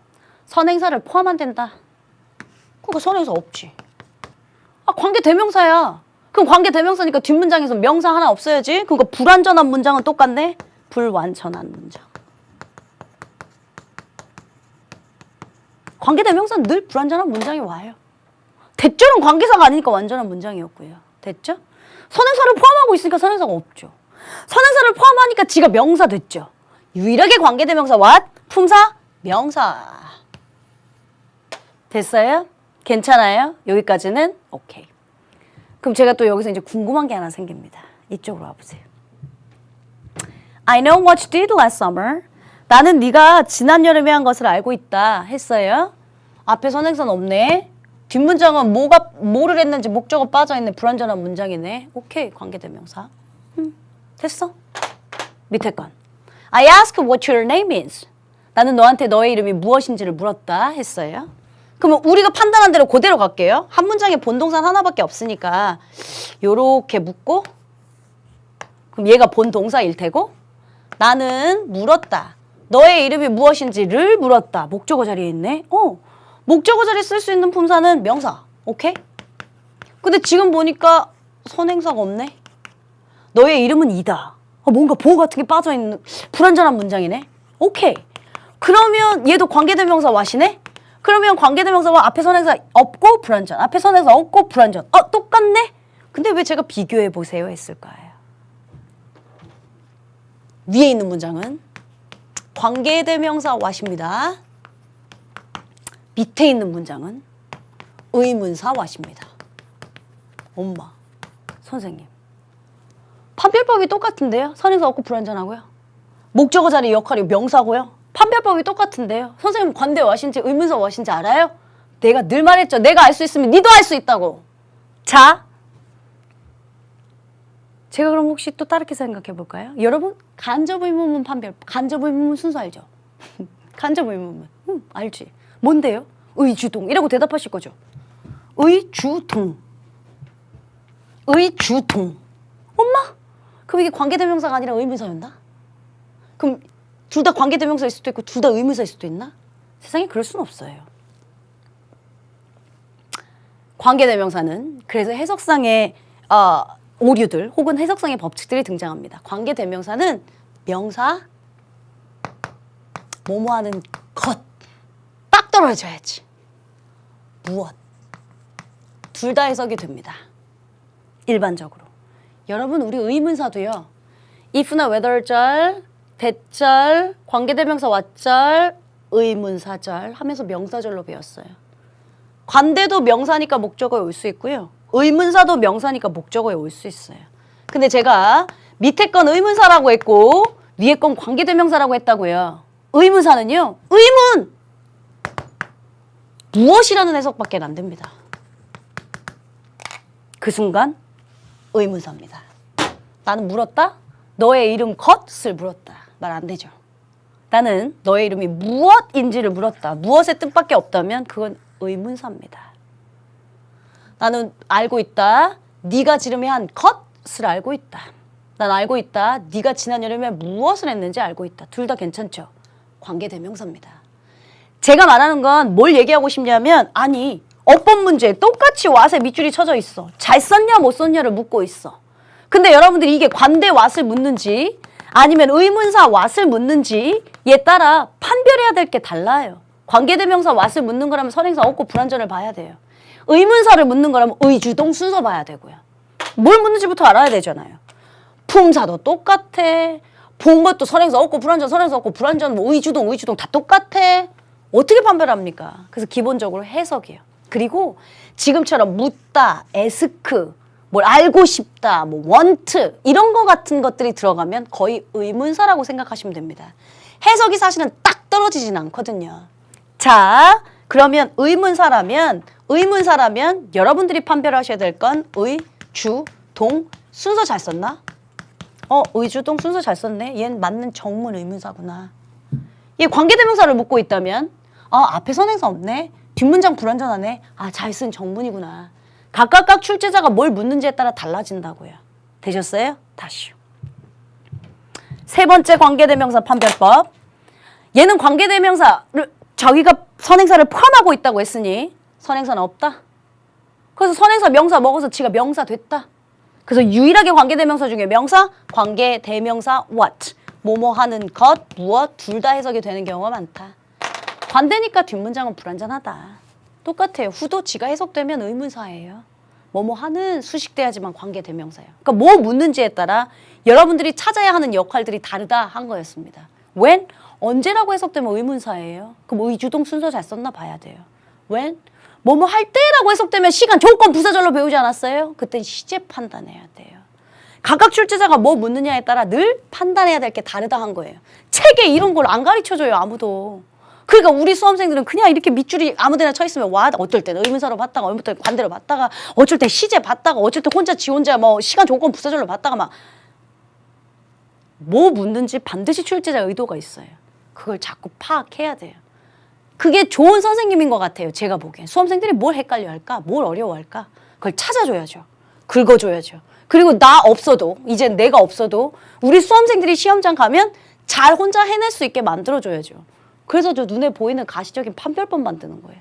선행사를 포함 안 된다. 그거 선행사 없지. 아, 관계대명사야. 그럼 관계대명사니까 뒷문장에서 명사 하나 없어야지. 그러니까 불완전한 문장은 똑같네. 불완전한 문장. 관계대명사는 늘 불완전한 문장이 와요. 대절은 관계사가 아니니까 완전한 문장이었고요. 됐죠? 선행사를 포함하고 있으니까 선행사가 없죠. 선행사를 포함하니까 지가 명사 됐죠. 유일하게 관계대명사 what? 품사? 명사. 됐어요? 괜찮아요? 여기까지는 오케이. 그럼 제가 또 여기서 이제 궁금한 게 하나 생깁니다. 이쪽으로 와보세요. I know what you did last summer. 나는 네가 지난 여름에 한 것을 알고 있다 했어요. 앞에 선행사는 없네. 뒷문장은 뭐를 했는지 목적어 빠져있네. 불완전한 문장이네. 오케이. 관계대명사. 됐어. 밑에 건. I asked what your name is. 나는 너한테 너의 이름이 무엇인지를 물었다 했어요. 그러면 우리가 판단한 대로 그대로 갈게요. 한 문장에 본동사 하나밖에 없으니까 요렇게 묻고 그럼 얘가 본동사일 테고 나는 물었다. 너의 이름이 무엇인지를 물었다. 목적어 자리에 있네. 목적어 자리에 쓸 수 있는 품사는 명사. 오케이? 근데 지금 보니까 선행사가 없네. 너의 이름은 이다. 뭔가 보호 같은 게 빠져있는 불완전한 문장이네. 오케이. 그러면 얘도 관계대명사 what이네? 그러면 관계대명사와 앞에 선행사 없고 불완전. 앞에 선행사 없고 불완전. 똑같네? 근데 왜 제가 비교해보세요 했을까요? 위에 있는 문장은 관계대명사 what입니다. 밑에 있는 문장은 의문사 what입니다. 엄마, 선생님. 판별법이 똑같은데요? 선행사 없고 불완전하고요. 목적어 자리 역할이 명사고요. 판별법이 똑같은데요. 선생님 관대 what인지 의문사 what인지 알아요? 내가 늘 말했죠. 내가 알 수 있으면 니도 알 수 있다고. 자, 제가 그럼 혹시 또 다르게 생각해 볼까요? 여러분 간접 의문문 판별법, 간접 의문문 순서 알죠? 간접 의문문 알지? 뭔데요? 의주동 이라고 대답하실 거죠. 의주동. 의주동. 엄마? 그럼 이게 관계대명사가 아니라 의문사였나? 그럼 둘 다 관계대명사일 수도 있고 둘 다 의문사일 수도 있나? 세상에 그럴 수는 없어요. 관계대명사는 그래서 해석상의 오류들 혹은 해석상의 법칙들이 등장합니다. 관계대명사는 명사, 뭐뭐하는 것 딱 떨어져야지. 무엇. 둘 다 해석이 됩니다. 일반적으로. 여러분 우리 의문사도요. if나 whether절, 대절, 관계대명사 what절, 의문사절 하면서 명사절로 배웠어요. 관대도 명사니까 목적어에 올 수 있고요. 의문사도 명사니까 목적어에 올 수 있어요. 근데 제가 밑에 건 의문사라고 했고 위에 건 관계대명사라고 했다고요. 의문사는요. 의문! 무엇이라는 해석밖에 안 됩니다. 그 순간 의문사입니다. 나는 물었다? 너의 이름 컷을 물었다. 말 안 되죠. 나는 너의 이름이 무엇인지를 물었다. 무엇의 뜻밖에 없다면 그건 의문사입니다. 나는 알고 있다. 네가 지름에 한 컷을 알고 있다. 난 알고 있다. 네가 지난 여름에 무엇을 했는지 알고 있다. 둘 다 괜찮죠. 관계대명사입니다. 제가 말하는 건 뭘 얘기하고 싶냐면 아니 어법 문제 똑같이 왓에 밑줄이 쳐져 있어. 잘 썼냐 못 썼냐를 묻고 있어. 근데 여러분들이 이게 관대 왓을 묻는지 아니면 의문사 왓을 묻는지에 따라 판별해야 될 게 달라요. 관계대명사 왓을 묻는 거라면 선행사 없고 불완전을 봐야 돼요. 의문사를 묻는 거라면 의주동 순서 봐야 되고요. 뭘 묻는지부터 알아야 되잖아요. 품사도 똑같아. 본 것도 선행사 없고 불완전, 선행사 없고 불완전, 뭐 의주동 다 똑같아. 어떻게 판별합니까? 그래서 기본적으로 해석이에요. 그리고 지금처럼 묻다, 에스크, 뭘 알고 싶다, 뭐 원트 이런 거 같은 것들이 들어가면 거의 의문사라고 생각하시면 됩니다. 해석이 사실은 딱 떨어지진 않거든요. 자, 그러면 의문사라면 여러분들이 판별하셔야 될 건 의, 주, 동 순서 잘 썼나? 의주동 순서 잘 썼네. 얘는 맞는 정문 의문사구나. 얘 관계대명사를 묻고 있다면 앞에 선행사 없네. 뒷문장 불완전하네. 잘 쓴 정문이구나. 각각 출제자가 뭘 묻는지에 따라 달라진다고요. 되셨어요? 다시요. 세 번째 관계대명사 판별법. 얘는 관계대명사를 자기가 선행사를 포함하고 있다고 했으니 선행사는 없다. 그래서 선행사 명사 먹어서 지가 명사 됐다. 그래서 유일하게 관계대명사 중에 명사, 관계대명사 what, 뭐뭐 하는 것, 무엇 둘 다 해석이 되는 경우가 많다. 관대니까 뒷문장은 불완전하다. 똑같아요. 후도 지가 해석되면 의문사예요. 뭐뭐 하는 수식돼야지만 관계대명사예요. 그러니까 뭐 묻는지에 따라 여러분들이 찾아야 하는 역할들이 다르다 한 거였습니다. when, 언제라고 해석되면 의문사예요. 그럼 의주동 순서 잘 썼나 봐야 돼요. when, 뭐뭐 할 때라고 해석되면 시간, 조건, 부사절로 배우지 않았어요? 그땐 시제 판단해야 돼요. 각각 출제자가 뭐 묻느냐에 따라 늘 판단해야 될 게 다르다 한 거예요. 책에 이런 걸 안 가르쳐줘요, 아무도. 그러니까 우리 수험생들은 그냥 이렇게 밑줄이 아무데나 쳐 있으면 어떨 때는 의문사로 봤다가 어떨 때 관대로 봤다가 어쩔 때 시제 봤다가 어쩔 때 지 혼자 뭐 시간, 조건, 부사절로 봤다가 막 뭐 묻는지 반드시 출제자 의도가 있어요. 그걸 자꾸 파악해야 돼요. 그게 좋은 선생님인 것 같아요. 제가 보기엔. 수험생들이 뭘 헷갈려 할까? 뭘 어려워할까? 그걸 찾아줘야죠. 긁어줘야죠. 그리고 나 없어도, 이제 내가 없어도 우리 수험생들이 시험장 가면 잘 혼자 해낼 수 있게 만들어줘야죠. 그래서 저 눈에 보이는 가시적인 판별법 만드는 거예요.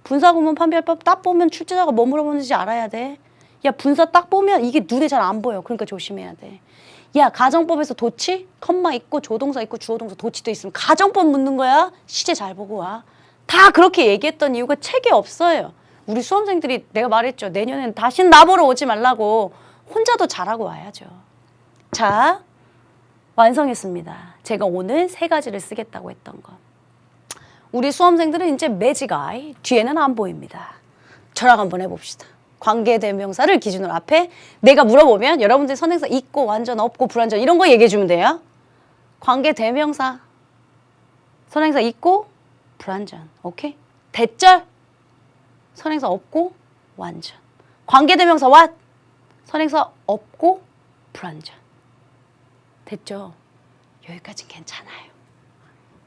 분사구문 판별법 딱 보면 출제자가 뭐 물어보는지 알아야 돼. 야, 분사 딱 보면 이게 눈에 잘 안 보여. 그러니까 조심해야 돼. 야, 가정법에서 도치, 컴마 있고 조동사 있고 주어동사 도치도 있으면 가정법 묻는 거야. 시제 잘 보고 와. 다 그렇게 얘기했던 이유가 책에 없어요. 우리 수험생들이 내가 말했죠. 내년에는 다시는 나보러 오지 말라고 혼자도 잘하고 와야죠. 자, 완성했습니다. 제가 오늘 3가지를 쓰겠다고 했던 거. 우리 수험생들은 이제 매직아이, 뒤에는 안 보입니다. 저랑 한번 해봅시다. 관계대명사를 기준으로 앞에 내가 물어보면 여러분들 선행사 있고 완전 없고 불완전 이런 거 얘기해 주면 돼요. 관계대명사 선행사 있고 불완전. 오케이? 대절 선행사 없고 완전. 관계대명사 what 선행사 없고 불완전. 됐죠? 여기까지는 괜찮아요.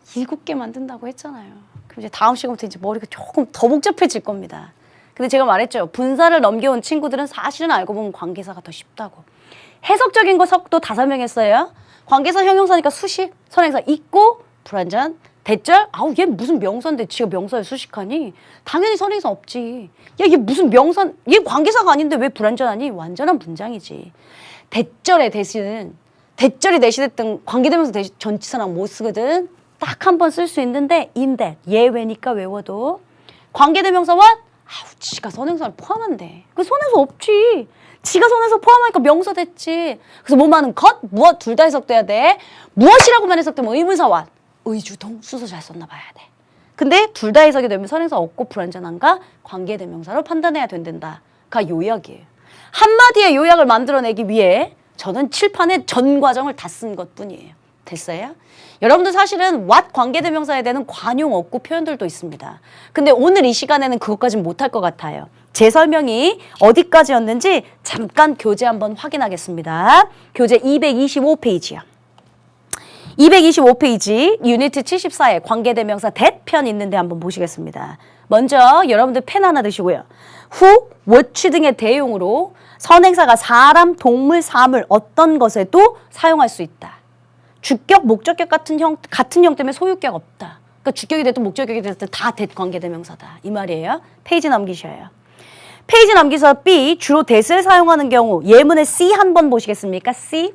7개 만든다고 했잖아요. 그럼 이제 다음 시간부터 이제 머리가 조금 더 복잡해질 겁니다. 근데 제가 말했죠. 분사를 넘겨온 친구들은 사실은 알고 보면 관계사가 더 쉽다고. 해석적인 거 석도 다 설명했어요. 관계사 형용사니까 수식, 선행사 있고 불완전, 대절. 얘 무슨 명사인데 지가 명사에 수식하니? 당연히 선행사 없지. 야, 얘 무슨 명사, 얘 관계사가 아닌데 왜 불완전하니? 완전한 문장이지. 대절의 대신은 대절이 대신했던 관계대명사 대신 전치사랑 못 쓰거든. 딱 한 번 쓸 수 있는데 in that 예외니까 외워도. 관계대명사 what? 지가 선행사를 포함한대. 그 선행사 없지. 지가 선행사 포함하니까 명사 됐지. 그래서 뭐 많은 것, 무엇 둘 다 해석돼야 돼. 무엇이라고만 해석되면 의문사 what? 의주동 순서 잘 썼나 봐야 돼. 근데 둘 다 해석이 되면 선행사 없고 불완전한가 관계대명사로 판단해야 된다가 요약이에요. 한마디의 요약을 만들어내기 위해 저는 칠판에 전 과정을 다 쓴 것뿐이에요. 됐어요? 여러분들 사실은 what 관계대명사에 대한 관용 없고 표현들도 있습니다. 근데 오늘 이 시간에는 그것까지는 못할 것 같아요. 제 설명이 어디까지였는지 잠깐 교재 한번 확인하겠습니다. 교재 225페이지요. 225페이지 유니트 74에 관계대명사 that 있는데 한번 보시겠습니다. 먼저 여러분들 펜 하나 드시고요. who, which 등의 대용으로 선행사가 사람, 동물, 사물 어떤 것에도 사용할 수 있다. 주격, 목적격 같은 형 때문에 소유격 없다. 그러니까 주격이 됐든 목적격이 됐든 다 that 관계대명사다. 이 말이에요. 페이지 넘기셔요. 페이지 넘기서 B, 주로 that을 사용하는 경우 예문의 C 한 번 보시겠습니까? C.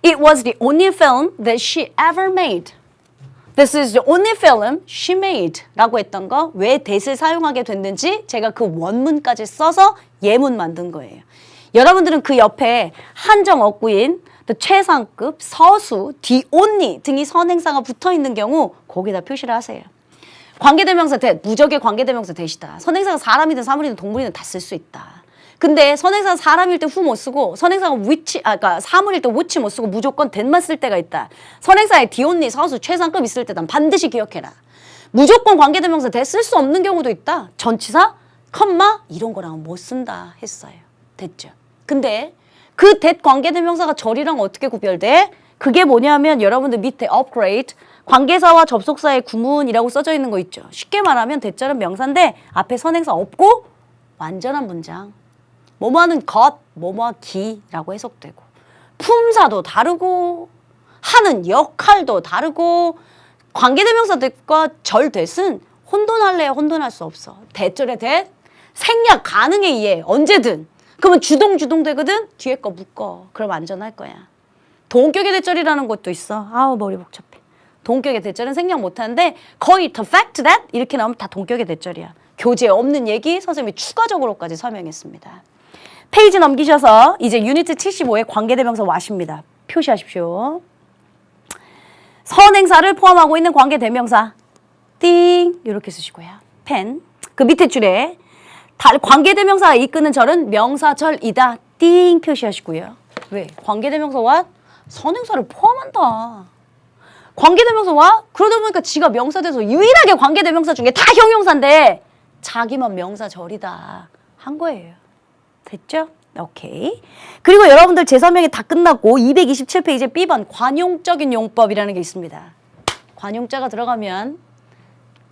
It was the only film that she ever made. This is the only film she made 라고 했던 거 왜 that을 사용하게 됐는지 제가 그 원문까지 써서 예문 만든 거예요. 여러분들은 그 옆에 한정어구인 the 최상급, 서수, the only 등이 선행사가 붙어있는 경우 거기다 표시를 하세요. 관계대명사 that, 무적의 관계대명사 that이다. 선행사가 사람이든 사물이든 동물이든 다 쓸 수 있다. 근데 선행사가 사람일 때 who 못 쓰고 선행사가 which, 그러니까 사물일 때 which 못 쓰고 무조건 that만 쓸 때가 있다. 선행사에 the only, 서수, 최상급 있을 때 난 반드시 기억해라. 무조건 관계대명사 that 쓸 수 없는 경우도 있다. 전치사, 컴마 이런 거랑은 못 쓴다 했어요. 됐죠? 근데 그 that 관계대명사가 절이랑 어떻게 구별돼? 그게 뭐냐면 여러분들 밑에 upgrade, 관계사와 접속사의 구문이라고 써져 있는 거 있죠. 쉽게 말하면 that절은 명사인데 앞에 선행사 없고 완전한 문장. 뭐뭐하는 것, 뭐뭐하기라고 해석되고 품사도 다르고 하는 역할도 다르고 관계대명사 that과 절 that은 혼돈할래 혼돈할 수 없어. that절의 that, 생략 가능에 의해 언제든. 그러면 주동 되거든? 뒤에 거 묶어. 그럼 안전할 거야. 동격의 that절이라는 것도 있어. 아우 머리 복잡해. 동격의 that절은 생략 못하는데 거의 the fact that 이렇게 나오면 다 동격의 that절이야. 교재에 없는 얘기 선생님이 추가적으로까지 설명했습니다. 페이지 넘기셔서 이제 유니트 75의 관계대명사 what입니다. 표시하십시오. 선행사를 포함하고 있는 관계대명사 띵 이렇게 쓰시고요. 펜. 그 밑에 줄에 관계대명사가 이끄는 절은 명사절이다. 띵 표시하시고요. 왜? 관계대명사 what? 선행사를 포함한다. 관계대명사 what? 그러다 보니까 지가 명사 돼서 유일하게 관계대명사 중에 다 형용사인데 자기만 명사절이다 한 거예요. 됐죠? 오케이. 그리고 여러분들 제 설명이 다 끝났고 227페이지에 B번 관용적인 용법이라는 게 있습니다. 관용자가 들어가면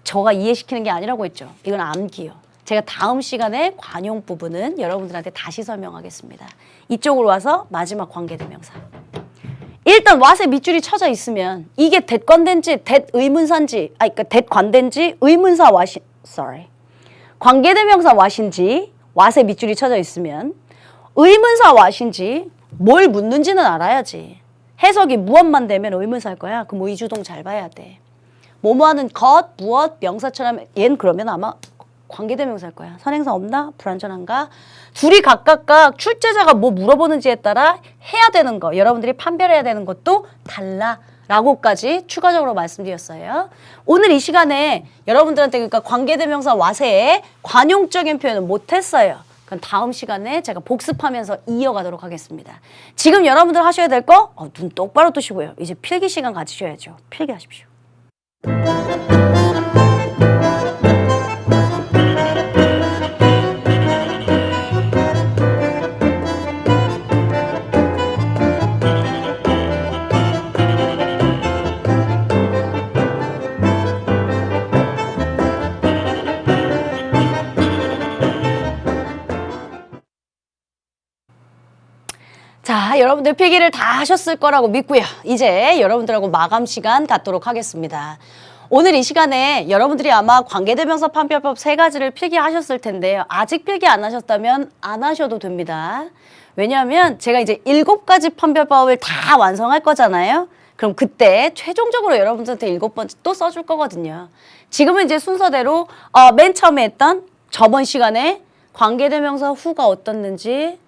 저가 이해시키는 게 아니라고 했죠. 이건 암기요. 제가 다음 시간에 관용 부분은 여러분들한테 다시 설명하겠습니다. 이쪽으로 와서 마지막 관계대명사. 일단 what에 밑줄이 쳐져 있으면 이게 that 관대인지 that 의문사인지 그러니까 that 관대인지 의문사 관계대명사 what인지 what에 밑줄이 쳐져 있으면 의문사 what인지 뭘 묻는지는 알아야지. 해석이 무엇만 되면 의문사일 거야. 그럼 의주동 잘 봐야 돼. 뭐뭐하는 것, 무엇, 명사처럼 얘는 그러면 아마 관계대명사일 거야. 선행사 없나? 불완전한가? 둘이 각각 출제자가 뭐 물어보는지에 따라 해야 되는 거, 여러분들이 판별해야 되는 것도 달라. 라고까지 추가적으로 말씀드렸어요. 오늘 이 시간에 여러분들한테 그러니까 관계대명사 what의 관용적인 표현은 못했어요. 그럼 다음 시간에 제가 복습하면서 이어가도록 하겠습니다. 지금 여러분들 하셔야 될 거, 눈 똑바로 뜨시고요. 이제 필기 시간 가지셔야죠. 필기하십시오. 자, 여러분들 필기를 다 하셨을 거라고 믿고요. 이제 여러분들하고 마감 시간 갖도록 하겠습니다. 오늘 이 시간에 여러분들이 아마 관계대명사 판별법 3가지를 필기하셨을 텐데요. 아직 필기 안 하셨다면 안 하셔도 됩니다. 왜냐하면 제가 이제 7가지 판별법을 다 완성할 거잖아요. 그럼 그때 최종적으로 여러분들한테 7번째 또 써줄 거거든요. 지금은 이제 순서대로 맨 처음에 했던 저번 시간에 관계대명사 who가 어떻는지,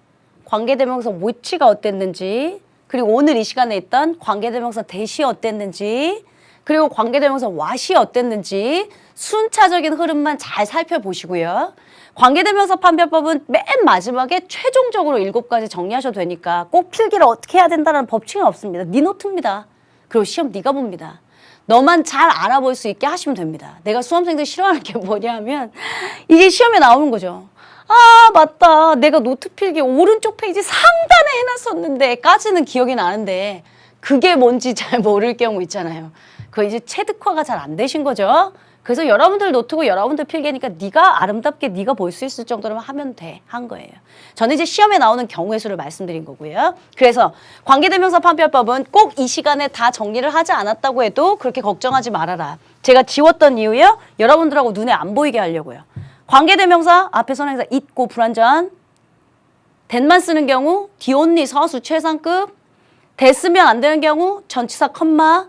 관계대명사 which가 어땠는지, 그리고 오늘 이 시간에 있던 관계대명사 that이 어땠는지, 그리고 관계대명사 what이 어땠는지 순차적인 흐름만 잘 살펴보시고요. 관계대명사 판별법은 맨 마지막에 최종적으로 7가지 정리하셔도 되니까 꼭 필기를 어떻게 해야 된다는 법칙은 없습니다. 네 노트입니다. 그리고 시험 네가 봅니다. 너만 잘 알아볼 수 있게 하시면 됩니다. 내가 수험생들 싫어하는 게 뭐냐면 이게 시험에 나오는 거죠. 아 맞다, 내가 노트 필기 오른쪽 페이지 상단에 해놨었는데 까지는 기억이 나는데 그게 뭔지 잘 모를 경우 있잖아요. 그거 이제 체득화가 잘 안 되신 거죠. 그래서 여러분들 노트고 여러분들 필기니까 네가 아름답게 네가 볼 수 있을 정도로만 하면 돼. 한 거예요. 저는 이제 시험에 나오는 경우의 수를 말씀드린 거고요. 그래서 관계대명사 판별법은 꼭 이 시간에 다 정리를 하지 않았다고 해도 그렇게 걱정하지 말아라. 제가 지웠던 이유요. 여러분들하고 눈에 안 보이게 하려고요. 관계대명사 앞에 선행사 있고 불완전 that만 쓰는 경우 the 서수 최상급 that 쓰면 안 되는 경우 전치사 컴마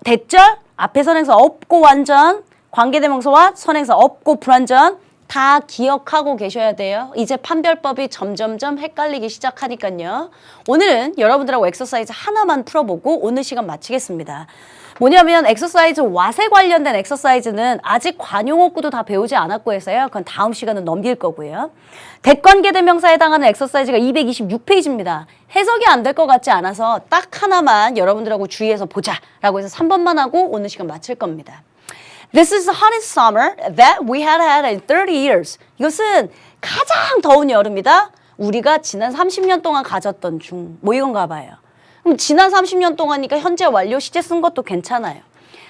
대절 앞에 선행사 없고 완전 관계대명사와 선행사 없고 불완전 다 기억하고 계셔야 돼요. 이제 판별법이 점점점 헷갈리기 시작하니까요. 오늘은 여러분들하고 엑서사이즈 하나만 풀어보고 오늘 시간 마치겠습니다. 뭐냐면 엑서사이즈 왓에 관련된 엑서사이즈는 아직 관용어구도 다 배우지 않았고 해서요. 그건 다음 시간은 넘길 거고요. 대관계대명사에 해당하는 엑서사이즈가 226페이지입니다. 해석이 안 될 것 같지 않아서 딱 하나만 여러분들하고 주의해서 보자라고 해서 3번만 하고 오늘 시간 마칠 겁니다. This is the hottest summer that we had in 30 years. 이것은 가장 더운 여름이다. 우리가 지난 30년 동안 가졌던 중. 뭐 이건가 봐요. 그럼 지난 30년 동안이니까 현재 완료 시제 쓴 것도 괜찮아요.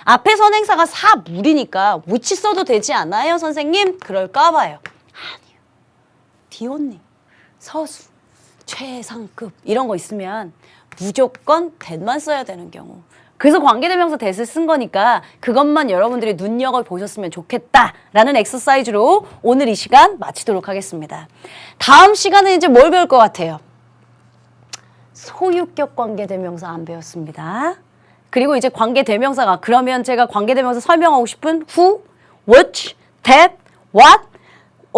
앞에 선행사가 사물이니까 which 써도 되지 않아요, 선생님? 그럴까 봐요. 아니요. 디오님, 서수, 최상급 이런 거 있으면 무조건 that만 써야 되는 경우. 그래서 관계대명사 that을 쓴 거니까 그것만 여러분들이 눈여겨보셨으면 좋겠다라는 엑서사이즈로 오늘 이 시간 마치도록 하겠습니다. 다음 시간은 이제 뭘 배울 것 같아요? 소유격 관계대명사 안 배웠습니다. 그리고 이제 관계대명사가 그러면 제가 관계대명사 설명하고 싶은 who, which, that, what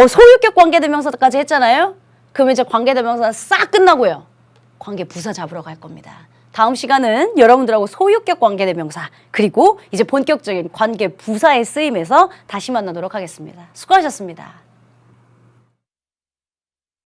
소유격 관계대명사까지 했잖아요. 그러면 이제 관계대명사 싹 끝나고요. 관계부사 잡으러 갈 겁니다. 다음 시간은 여러분들하고 소유격 관계대명사 그리고 이제 본격적인 관계부사의 쓰임에서 다시 만나도록 하겠습니다. 수고하셨습니다.